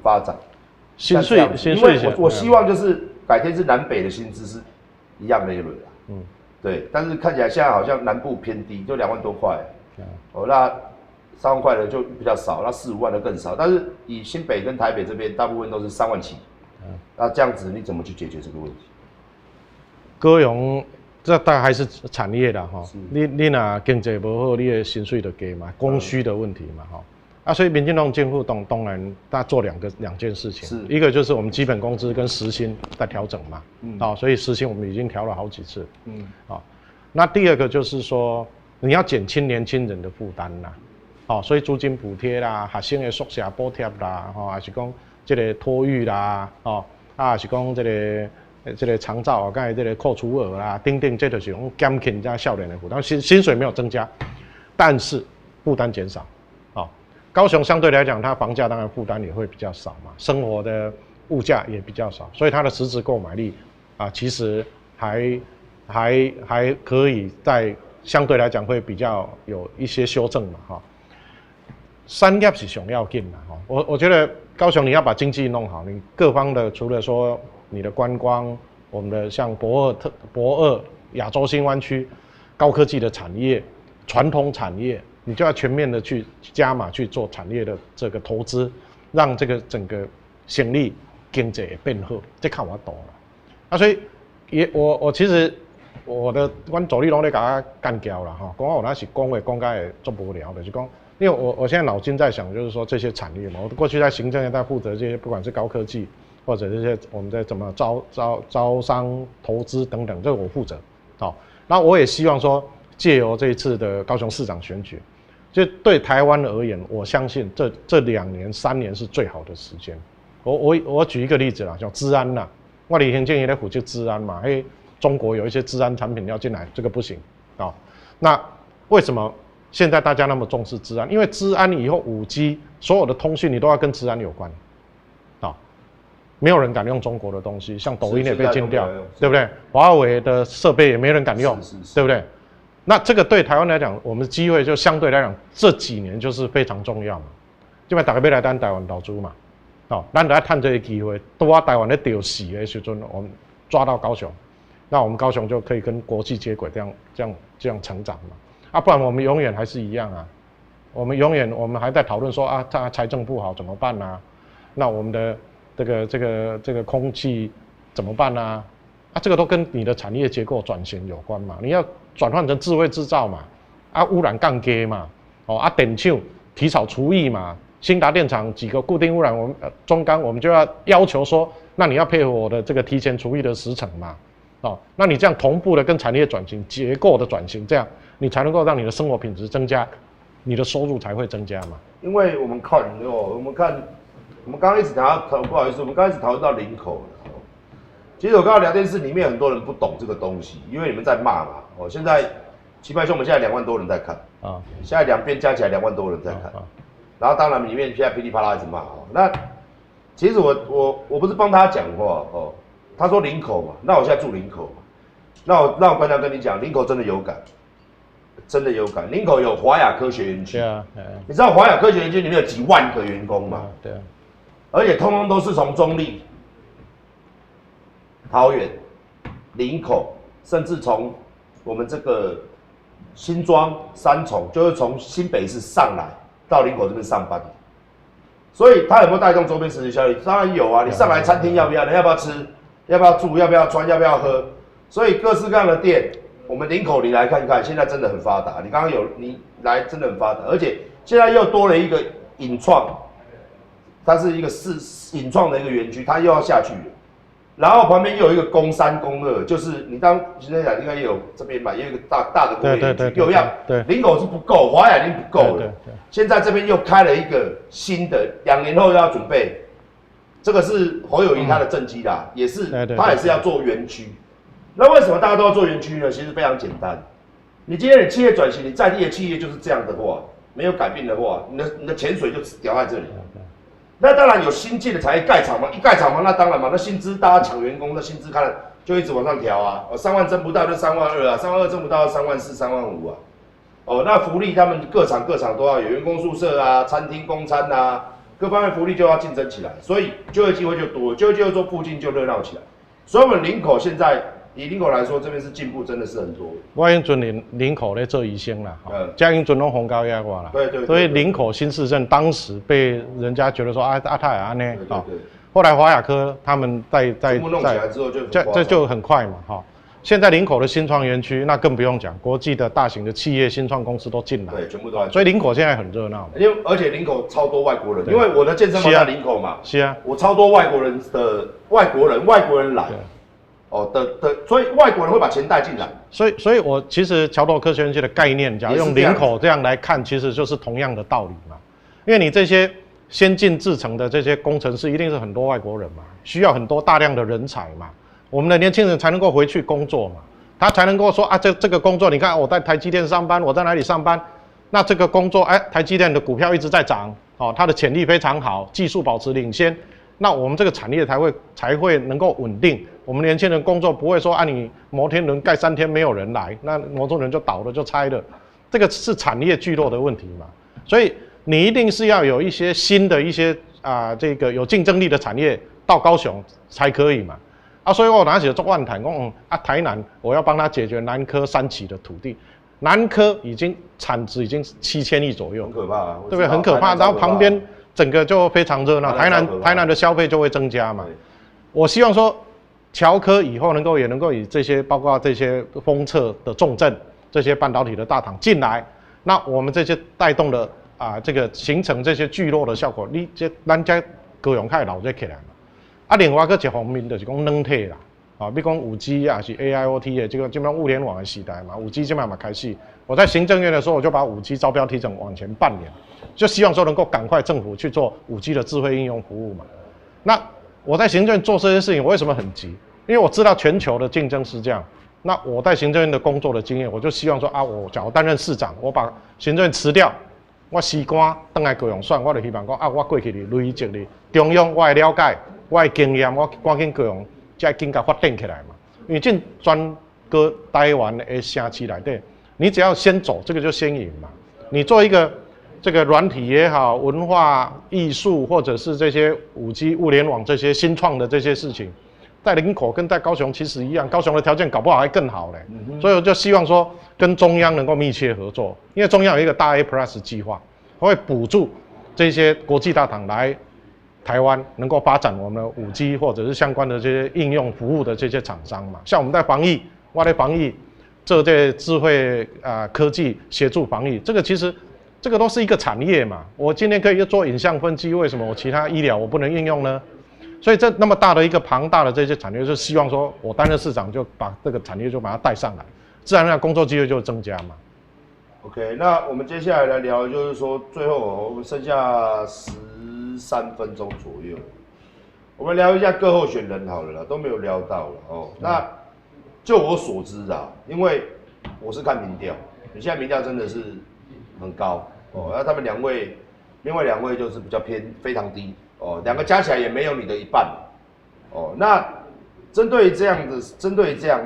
发展。薪水，因为我希望就是改天是南北的薪资是一样的一轮对。但是看起来现在好像南部偏低，就2万多块，那3万块的就比较少，那4、5万的更少。但是以新北跟台北这边，大部分都是3万起，那这样子你怎么去解决这个问题？高雄。这大概还是产业啦你若经济不好，你的薪水就低嘛，供需的问题嘛所以民进党政府当然他做两件事情，一个就是我们基本工资跟时薪在调整嘛，所以时薪我们已经调了好几次，那第二个就是说你要减轻年轻人的负担啦，所以租金补贴啦、学生的宿舍补贴啦，还是讲这个托育啦，还是讲这个长照啊，刚才这个扣除额啦，等等，这就是讲减轻人家少年的负担，薪水没有增加，但是负担减少，高雄相对来讲，它房价当然负担也会比较少嘛，生活的物价也比较少，所以它的实质购买力其实还可以在相对来讲会比较有一些修正嘛，产业是上要紧的，我觉得高雄你要把经济弄好，你各方的除了说你的观光，我们的像博二亚洲新湾区高科技的产业、传统产业，你就要全面的去加码去做产业的这个投资，让这个整个生意经济也变好，这看我懂了。所以我其实阮助理拢咧甲我干掉啦，讲我那是讲话讲甲会足无聊的，就是讲，因为我现在脑筋在想，就是说这些产业嘛，我过去在行政业在负责这些，不管是高科技或者这些我们在怎么招商投资等等，这个我负责。那我也希望说，借由这一次的高雄市长选举，就对台湾而言，我相信这2年3年是最好的时间。我举一个例子啦，叫治安啦，我李行健也在负责治安嘛，中国有一些治安产品要进来，这个不行那为什么现在大家那么重视治安？因为治安以后5G 所有的通讯你都要跟治安有关没有人敢用中国的东西，像抖音也被禁掉，对不对？华为的设备也没人敢用，对不对？那这个对台湾来讲，我们的机会就相对来讲这几年就是非常重要嘛，因为大家要来咱台湾投资嘛，咱就要探这个机会，都我台湾在丢死的时候，我们抓到高雄，那我们高雄就可以跟国际接轨，这样成长嘛，不然我们永远还是一样啊，我们还在讨论说他财政不好怎么办啊？那我们的这个空气怎么办啊？这个都跟你的产业结构转型有关嘛，你要转换成智慧制造嘛，污染降低嘛，电厂提早除役嘛，兴达电厂几个固定污染，我们中钢我们就要求说，那你要配合我的这个提前除役的时程嘛，那你这样同步的跟产业转型、结构的转型，这样你才能够让你的生活品质增加，你的收入才会增加嘛。因为我们看我们刚刚一直不好意思，我们刚开始讨论到林口了。其实我刚刚聊天室里面很多人不懂这个东西，因为你们在骂嘛。现在棋牌兄，我们现在2万多人在看现在两边加起来2万多人在看然后当然里面现在噼里啪啦一直骂那其实我不是帮他讲话他说林口嘛，那我现在住林口嘛，那我刚才跟你讲，林口真的有感。真的有感，林口有华亚科学园区，你知道华亚科学园区里面有几万个员工吗？对而且通通都是从中立、桃园、林口，甚至从我们这个新庄、三重，就是从新北市上来到林口这边上班。所以它有没有带动周边实质效益？当然有啊！你上来餐厅要不要？你要不要吃？要不要住？要不要穿？要不要喝？所以各式各样的店。我们林口你来看看，现在真的很发达。你来真的很发达，而且现在又多了一个影创，它是一个影创的一个园区，它又要下去了。然后旁边又有一个工3、工2，就是你现在讲应该也有这边嘛，也有一个大的工业园区，又要林口是不够，华亚已经不够了。现在这边又开了一个新的，2年后又要准备，这个是侯友宜他的政绩啦，也是他也是要做园区。那为什么大家都要做园区呢？其实非常简单，你今天你企业转型，你在地的企业就是这样的话，没有改变的话，你的潜水就掉在这里。那当然有新建的产业盖厂嘛，一盖厂嘛，那当然嘛，那薪资大家抢员工，那薪资看了就一直往上调啊，3万挣不到就3万2啊，3万2挣不到3万4、3万5啊。那福利他们各厂都要有员工宿舍啊、餐厅供餐啊，各方面福利就要竞争起来，所以就业机会就多，就业机会多，附近就热闹起来。所以我们林口现在。以林口来说，这边是进步，真的是很多。我已经林口咧做医生啦，嘉应准拢红高压挂啦。对。所以林口新市镇当时被人家觉得说他也安呢，后来华亚科他们在弄起来之后这就很快嘛，现在林口的新创园区那更不用讲，国际的大型的企业新创公司都进来，对，全部都来。所以林口现在很热闹，而且林口超多外国人，因为我的健身房在林口嘛，是啊，我超多外国人来。所以外国人会把钱带进来。所以我其实桥头科学园区的概念，假如用林口这样来看，其实就是同样的道理嘛。因为你这些先进制程的这些工程师，一定是很多外国人嘛，需要很多大量的人才嘛，我们的年轻人才能够回去工作嘛，他才能够说啊，这个工作，你看我在台积电上班，我在哪里上班，那这个工作，台积电的股票一直在涨，它的潜力非常好，技术保持领先，那我们这个产业才会能够稳定。我们年轻人工作不会说啊，你摩天轮盖3天没有人来，那摩天轮就倒了就拆了，这个是产业聚落的问题嘛。所以你一定是要有一些新的一些这个有竞争力的产业到高雄才可以嘛。所以我拿起了做万谈，台南我要帮他解决南科3期的土地，南科产值已经7000亿左右，很可怕，对不对？很可怕。然后旁边整个就非常热闹，台南的消费就会增加嘛。我希望说，桥科以后也能够以这些包括这些封测的重镇，这些半导体的大厂进来，那我们这些带动的这个形成这些聚落的效果，咱家高雄开始老这起来嘛。另外一方面就是讲软体啦，比如讲5G 啊，是 AIoT 的这个基本上物联网的时代嘛，5G 这嘛开始。我在行政院的时候，我就把5G 招标提整往前半年，就希望说能够赶快政府去做5G 的智慧应用服务嘛。那我在行政院做这些事情，我为什么很急？因为我知道全球的竞争是这样。那我在行政院的工作的经验，我就希望说我假如担任市长，我把行政院辞掉，我西瓜回来高雄算，我就希望讲我过去的累积的中央我的了解。我的经验，我赶紧高雄才紧甲发展起来嘛。因为这全个台湾的城市内底，你只要先走，这个就先赢嘛。你做一个这个软体也好，文化艺术或者是这些5G 物联网这些新创的这些事情，在林口跟在高雄其实一样，高雄的条件搞不好还更好嘞。所以我就希望说跟中央能够密切合作，因为中央有一个大 A+ 计划，它会补助这些国际大厂来台湾能够发展我们的5G 或者是相关的这些应用服务的这些厂商嘛，像我们在防疫，我在防疫这些智慧科技协助防疫，这个其实这个都是一个产业嘛。我今天可以做影像分析，为什么我其他医疗我不能应用呢？所以这那么大的一个庞大的这些产业，就希望说我担任市长就把这个产业就把它带上来，自然而然工作机会就增加嘛。OK， 那我们接下来来聊，就是说最后我们剩下13分钟左右，我们聊一下各候选人好了啦，都没有聊到了哦。那就我所知啊，因为我是看民调，你现在民调真的是很高哦，那他们另外两位就是比较偏非常低哦，两个加起来也没有你的一半哦。那针对这样，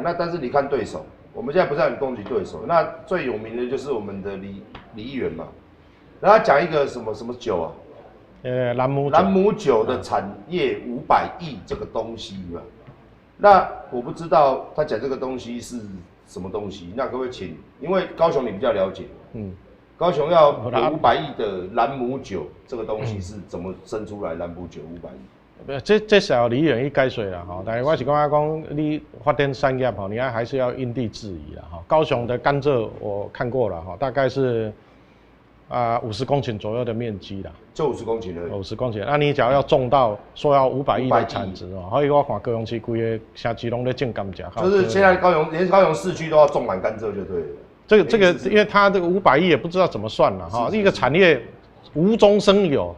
那但是你看对手。我们现在不是很攻击对手，那最有名的就是我们的李议员嘛，然后他讲一个什么酒啊，兰姆酒的产业500亿这个东西嘛，那我不知道他讲这个东西是什么东西，那可不可以请？因为高雄你比较了解，高雄要有500亿的兰姆酒这个东西是怎么生出来？兰姆酒500亿？这是要李议员去解说啦，但是我是讲你发展产业你还是要因地制宜啦，高雄的甘蔗我看过了，大概是50公顷左右的面积啦，就50公顷而已。50公顷，那你假如要种到说要500亿的产值所以我看高雄市规个城市拢在种甘蔗，就是现在连高雄市区都要种满甘蔗就对了。这个，因为它这个500亿也不知道怎么算了一个产业无中生有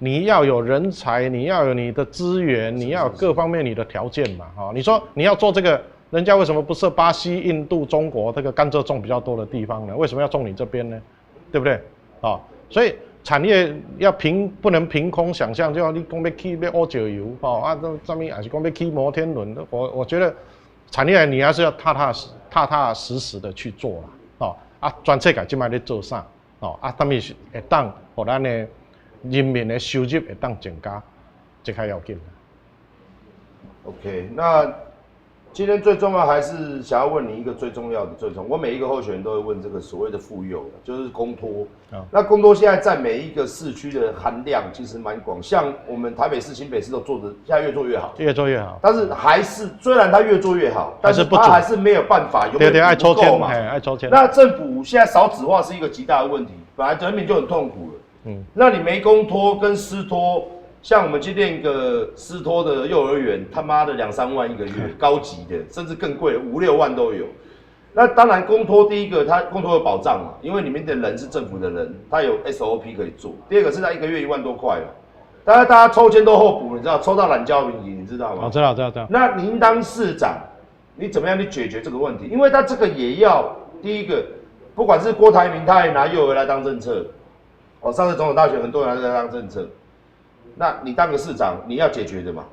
你要有人才，你要有你的资源，你要有各方面你的条件嘛你说你要做这个，人家为什么不设巴西、印度、中国这个甘蔗种比较多的地方呢？为什么要种你这边呢？对不对所以产业不能凭空想象，就要你讲要起要乌石油上面还是讲要起摩天轮，我觉得产业你还是要踏踏实实的去做啦全世界现在在做啥他们是会当让咱的人民的收入会当增加，这较要紧。OK， 那今天最重要还是想要问你一个最重要的我每一个候选人都会问这个所谓的妇幼，就是公托。那公托现在在每一个市区的含量其实蛮广，像我们台北市、新北市都做的，现在越做越好，越做越好。但是虽然它越做越好，但是它还是没有办法永远不够嘛。爱抽签。那政府现在少子化是一个极大的问题，本来人民就很痛苦了。那你没公托跟私托，像我们去练一个斯托的幼儿园，他妈的2、3万一个月，高级的，甚至更贵的5、6万都有。那当然，公托第一个，它公托有保障嘛，因为里面的人是政府的人，他有 SOP 可以做。第二个是他1个月1万多块嘛，大家抽签都候补，你知道，抽到懒觉名额，你知道吗？我知道。那您当市长，你怎么样去解决这个问题？因为他这个也要第一个，不管是郭台铭，他也拿幼儿来当政策。上次总统大选很多人在当政策，那你当个市长，你要解决的嘛？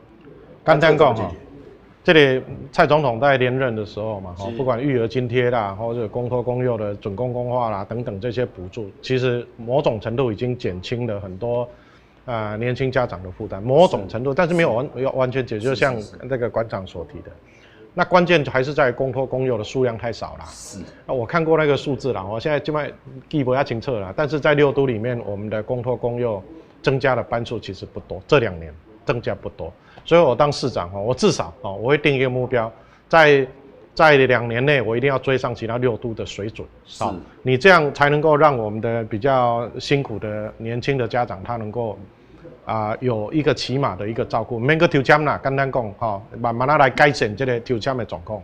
简单讲哈，这里蔡总统在连任的时候嘛，不管育儿津贴啦，或者公托公幼的准公共化啦等等这些补助，其实某种程度已经减轻了很多年轻家长的负担，某种程度，但是没有完全解决，就像那个馆长所提的。那关键还是在公托公幼的数量太少啦。是。我看过那个数字啦，我现在就卖记不要清楚啦。但是在6都里面，我们的公托公幼增加的班数其实不多，这2年增加不多。所以我当市长我至少我会定一个目标，在2年内我一定要追上其他6都的水准。好，你这样才能够让我们的比较辛苦的年轻的家长他能够有一个起码的一个照顾，免去抽签啦，简单讲慢慢来改善这个抽签的状况。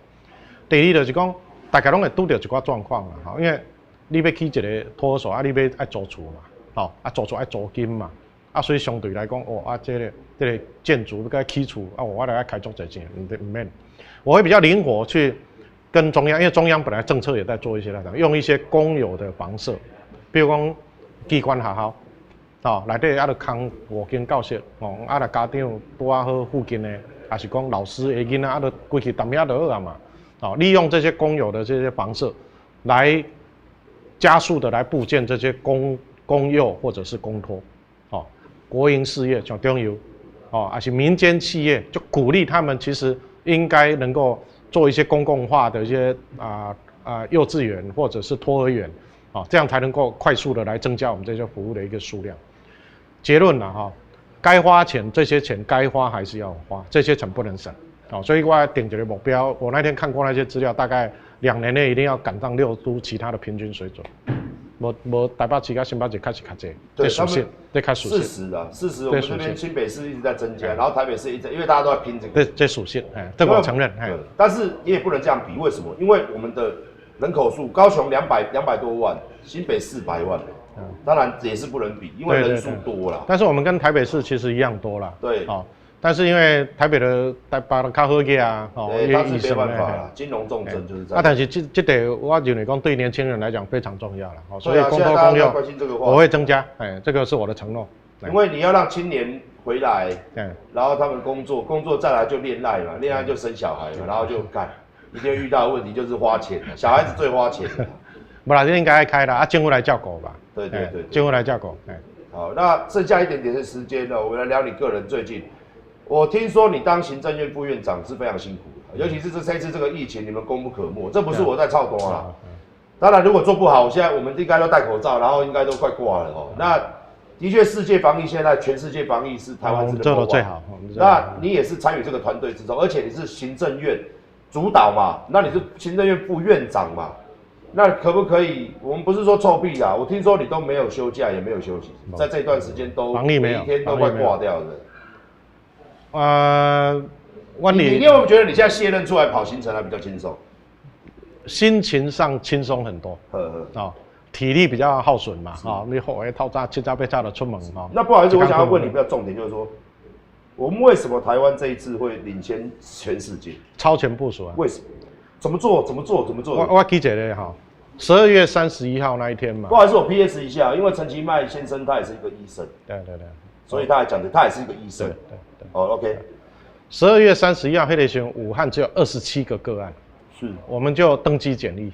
第二就是讲，大家拢会拄到一寡状况啦，因为你要起一个托儿所你要爱租厝嘛，租厝爱租金嘛。所以相对来讲，这个建筑该起厝我来开足侪钱，唔免。我会比较灵活去跟中央，因为中央本来政策也在做一些用一些公有的房舍，比如讲机关学校，内底就空5间教室，来家长拄好附近的，还是讲老师的囡仔，就规去踮遐就好啊嘛。利用这些公有的这些房舍，来加速的来布建这些公幼或者是公托。国营事业像中油，还是民间企业，就鼓励他们其实应该能够做一些公共化的一些幼稚园或者是托儿园，这样才能够快速的来增加我们这些服务的一个数量。结论啦该花钱这些钱该花还是要花，这些钱不能省。所以我要定一个目标，我那天看过那些资料，大概2年内一定要赶上6都其他的平均水准。无台北市跟新北市开始较济，对，属性，对，开属性。事实，我们这边新北市一直在增加，然后台北市一直，因为大家都在拼这个。这属性，这个我承认。对，但是你也不能这样比，为什么？因为我们的人口数，高雄200多万，新北400万，当然也是不能比，因为人数多啦。但是我们跟台北市其实一样多啦。对，但是因为台北的较好个他是没办法啦，金融重镇就是这样。但是这点我认为讲对年轻人来讲非常重要了，所以公托公幼我会增加，这个是我的承诺。因为你要让青年回来，然后他们工作再来就恋爱嘛，恋爱就生小孩嘛，然后就干，一定遇到的问题就是花钱，小孩子最花钱的。不然应该开了政府来照顾吧。对，政府来照顾。好，那剩下一点点的时间呢，我们来聊你个人最近。我听说你当行政院副院长是非常辛苦的，尤其是这次这个疫情，你们功不可没。这不是我在操多啦。当然，如果做不好，现在我们应该都戴口罩，然后应该都快挂了那的确，世界防疫现在全世界防疫是台湾是做的最好。那你也是参与这个团队之中，而且你是行政院主导嘛，那你是行政院副院长嘛，那可不可以？我们不是说臭屁啦，我听说你都没有休假，也没有休息，在这段时间都每一天都快挂掉的。你有没有觉得你现在卸任出来跑行程还比较轻松？心情上轻松很多，体力比较耗损嘛，你后来套炸7早8早的出门那不好意思，我想要问你比较重点，就是说，我们为什么台湾这一次会领先全世界？超前部署啊？为什么？怎么做？我记得咧12月31号那一天嘛。不好意思，我 PS 一下，因为陈其迈先生他也是一个医生，对，所以他还讲的他也是一个医生，对。OK。12月31号，那个时候武汉只有27个个案，是，我们就登记检疫，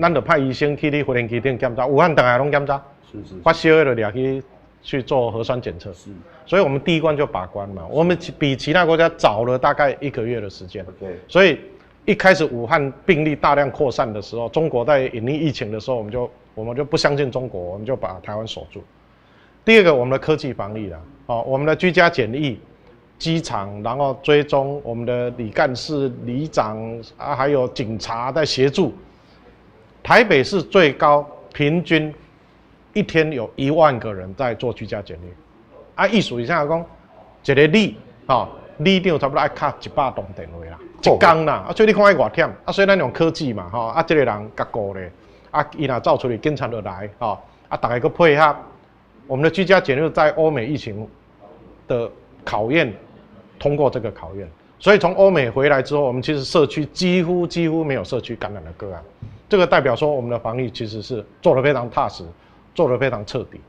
咱就派医生去你飞机场检查，武汉等下拢检查，是，发烧的就掠去做核酸检测，是，所以我们第一关就把关嘛，我们比其他国家早了大概1个月的时间 ，OK，所以一开始武汉病例大量扩散的时候，中国在隐匿疫情的时候，我们就不相信中国，我们就把台湾守住。第二个，我们的科技防疫啦，我们的居家检疫。机场，然后追踪我们的里干事、里长还有警察在协助。台北市最高平均一天有1万个人在做居家检疫，意思以下讲，一个里里长差不多爱卡100栋电话啦，一天啦，所以你看伊偌忝，所以咱用科技嘛，这个人甲顾咧，伊若走出去，警察就来，大家个配合，我们的居家检疫在欧美疫情的考验，通过这个考验，所以从欧美回来之后，我们其实社区几乎没有社区感染的个案，这个代表说我们的防疫其实是做得非常踏实，做得非常彻底。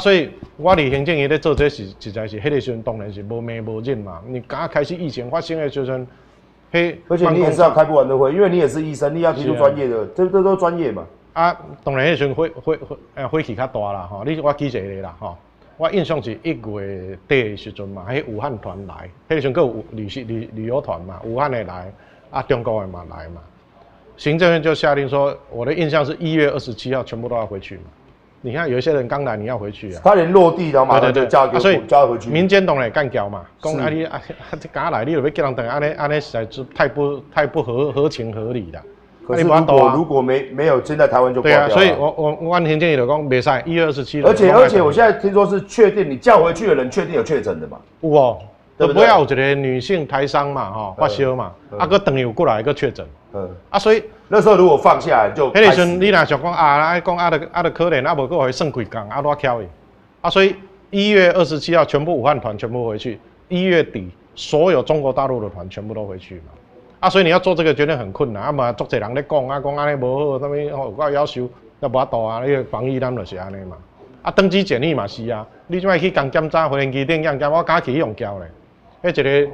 所以我伫行政院咧做这实在是，迄个时阵当然是无骂无忍嘛。你刚开始疫情发生的时阵，而且你也是要开不完的会，因为你也是医生，你要提出专业的，这都专业嘛。当然迄时阵火气较大啦，我记一个啦，我印象是1月底的时阵嘛，迄武汉团来，迄时阵佫有旅游团嘛，武汉的来，中国的嘛来嘛。行政院就下令说，我的印象是1月27号全部都要回去嘛。你看有一些人刚来，你要回去啊。他连落地然后马上就交回去。民间当然干掉嘛，讲你刚来，你就要叫人等，安尼实在是太不合情合理了。可是如果没有，现在台湾就挂掉了。对啊，所以我行政院就讲袂使1月27日。而且我现在听说是确定你叫回去的人确定有确诊的嘛？有哦，对不对？有一个女性台商嘛，发烧嘛，佮等又过来佮确诊。所以那时候如果放下来就，迄个时阵你若想讲就可怜，无够会剩几工，偌巧伊。所以1月27号全部武汉团全部回去，1月底所有中国大陆的团全部都回去嘛。所以你要做这个决定很困难，嘛，足侪人咧讲安尼无好，啥物我要求要无法度啊，那个防疫咱就是安尼嘛。登机检疫嘛是啊，你即摆去讲检查，飞机顶验检，我敢去用胶咧，迄一个。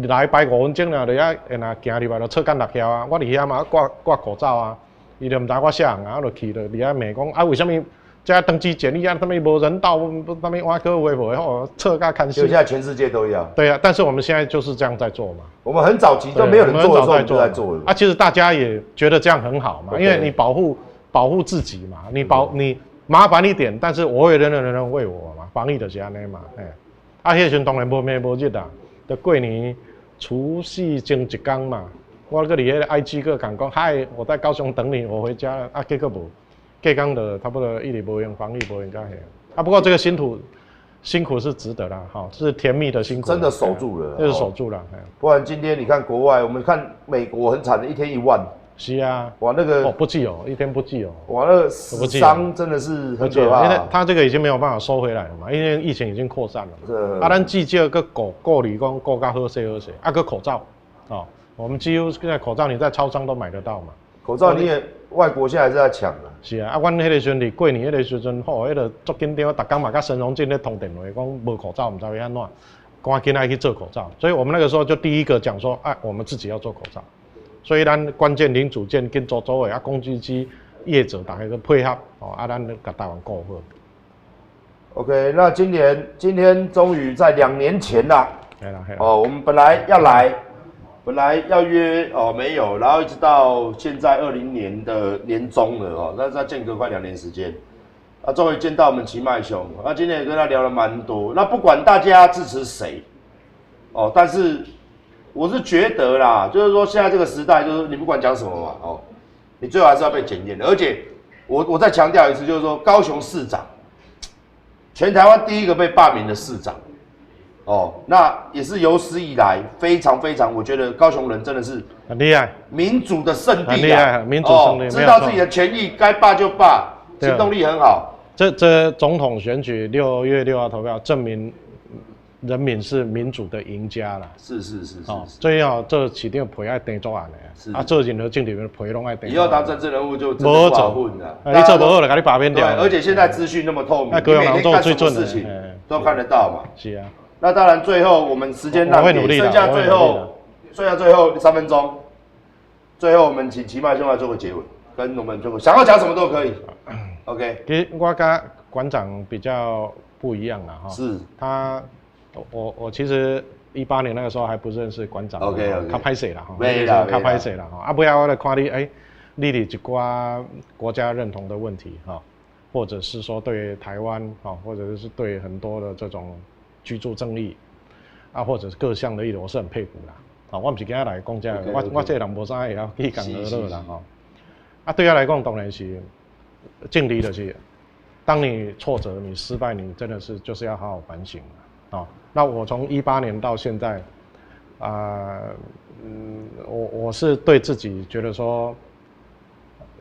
来排5分钟了，就遐行入来就侧干6条啊！我伫遐嘛挂口罩啊，伊就毋知我啥人啊，我就去了，伫遐骂讲为什么这登机检疫啥物无人道，啥物挖科微博侧干看戏。现在全世界都一样。对啊，但是我们现在就是这样在做嘛。我们很早期都没有人做的时候，我们就在做了。其实大家也觉得这样很好嘛，因为你保护自己嘛，你麻烦一点，但是我会人为我嘛，防疫就是安尼嘛，迄时阵当然无日啊。过年除夕前1天嘛，我搁伫迄个 IG 搁讲嗨，我在高雄等你，我回家了结果无，隔天就差不多一直无用防疫无用到不过这个辛苦是值得啦，是甜蜜的辛苦，真的守住了，就是守住了。不然今天你看国外，我们看美国很惨的，1天1万。是啊，哇，那个不计一天不计哇，那个死伤真的是很可怕，因为他这个已经没有办法收回来了嘛，因为疫情已经扩散了嘛。咱记者个顾虑讲顾较好势，个口罩我们几乎现在口罩你在超商都买得到嘛。口罩你也外国现在还是在抢的。是啊，阮迄个时阵伫过年迄个时阵，迄个足紧张，逐工嘛甲沈荣进咧通电话，讲无口罩，毋知要安怎，赶紧来去做口罩。所以我们那个时候就第一个讲说，我们自己要做口罩。所以咱关键零组件跟周围工具机业者大家都配合咱甲台湾顾好。OK， 那今天终于在2年前啦，我们本来要约没有，然后一直到现在20年的年中了那间隔快2年时间，终于见到我们齐迈兄，今天也跟他聊了蛮多。那不管大家支持谁但是。我是觉得啦，就是说现在这个时代，就是你不管讲什么嘛，你最后还是要被检验的。而且我再强调一次，就是说高雄市长，全台湾第一个被罢免的市长，那也是有史以来非常，我觉得高雄人真的是很厉害，民主的圣地，很厉害，民主圣地，知道自己的权益，该罢就罢，行动力很好。这总统选举6月6号投票，证明。人民是民主的赢家啦，是，所以这市长皮爱订做案的，做任何政治人皮拢爱订。以后当政治人物就无做混了，你做不好就给你罢免掉。对，而且现在资讯那么透明，你每天干什么事情都看得到嘛。是啊。那当然，最后我们时间让给，剩下最后3分钟，最后我们请齐迈兄来做个结尾，跟我们做个想要讲什么都可以。OK。其实我跟馆长比较不一样啦，是他。我其实18年那个时候还不认识馆长 ，OK， 较歹势啦，较歹势啦，尾仔我来看你，你一寡国家认同的问题或者是说对台湾或者是对很多的这种居住正义或者是各项的议题，我是很佩服啦。我不是今日来讲这个，我这个人无啥会晓去讲娱乐啦对他来讲当然是敬礼的是，当你挫折、你失败，你真的是就是要好好反省。哦，那我从18年到现在，我是对自己觉得说，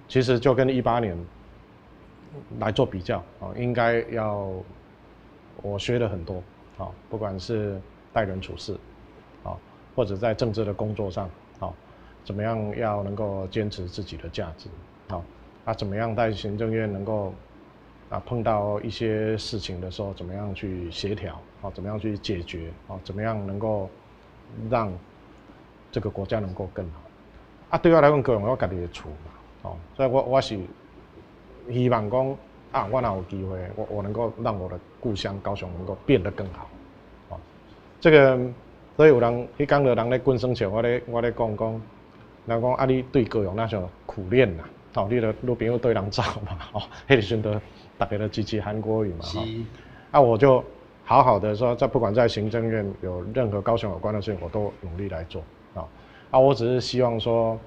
其实就跟18年来做比较哦，应该要我学了很多，哦，不管是待人处事，哦，或者在政治的工作上，哦，怎么样要能够坚持自己的价值，哦，怎么样在行政院能够碰到一些事情的时候，怎么样去协调，哦，怎么样去解决，哦，怎么样能够让这个国家能够更好。对我来讲，高雄我家己的厝嘛，哦，所以我是希望讲我哪有机会，我能够让我的故乡高雄能够变得更好，哦，这个，所以有人迄天有人咧滚生笑，我咧讲，人讲你对高雄那像苦练呐，哦，你朋友对人走嘛，哦，迄个时阵大家都支持韩国瑜嘛，我就好好的说，不管在行政院有任何高雄有关的事情，我都努力来做，我只是希望说，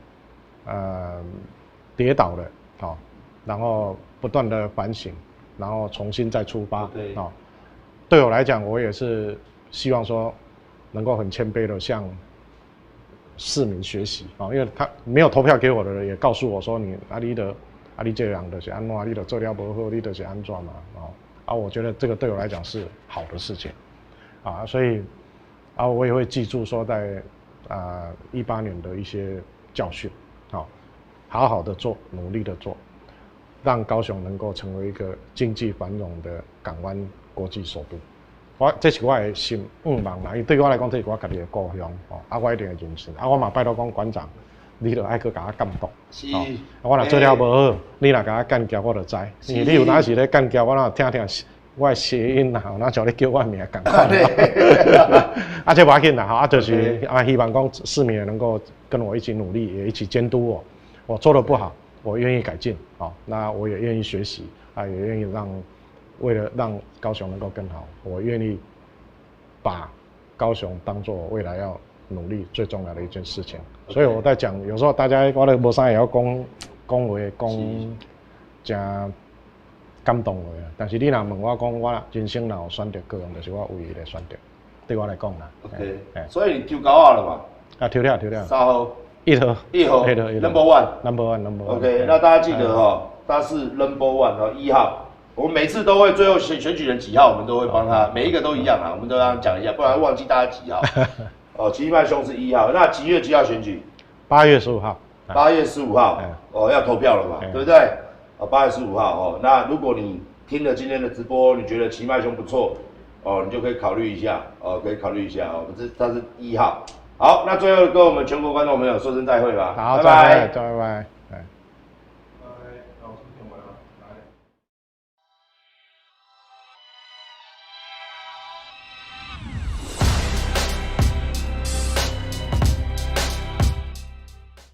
跌倒了，哦，然后不断的反省，然后重新再出发，哦，对我来讲，我也是希望说，能够很谦卑的向市民学习，因为他没有投票给我的人也告诉我说，你这个人就是安怎，你就做了不好，你就是安怎嘛，我觉得这个对我来讲是好的事情，所以我也会记住说在18年的一些教训，好好的做，努力的做，让高雄能够成为一个经济繁荣的港湾国际首都。这是我的心愿望啦，因为对我来讲，这是我家己的故乡，我一定会认真。我嘛拜托讲馆长，你就爱去甲我监督。是。我若做了无好，你若甲我干交，我就知。因为你有哪时咧干交，我若听我的谐音啦，哪像咧叫我名赶快。这不要紧啦，就是希望讲市民也能够跟我一起努力，也一起监督我。我做的不好，我愿意改进，那我也愿意学习，也愿意为了让高雄能够更好，我愿意把高雄当作未来要努力最重要的一件事情。所以我在讲，有时候大家我咧无啥也要讲话，真感动的，但是你若问我讲，我人生若有选择高雄，就是我唯一的选择。对我来讲啦。OK， 所以你抽高啊了嘛？抽了。3号。1号。Number one。Number one。OK， 那大家记得他是 Number one 1号。我们每次都会最后选举人几号，我们都会帮他，每一个都一样我们都让他讲一下，不然忘记大家几号。奇迈兄是1号，那几月几号选举？8月15号。8月15号，要投票了嘛，对不对？8月15号那如果你听了今天的直播，你觉得奇迈兄不错你就可以考虑一下他是1号。好，那最后跟我们全国观众朋友说声再会吧，好，拜拜。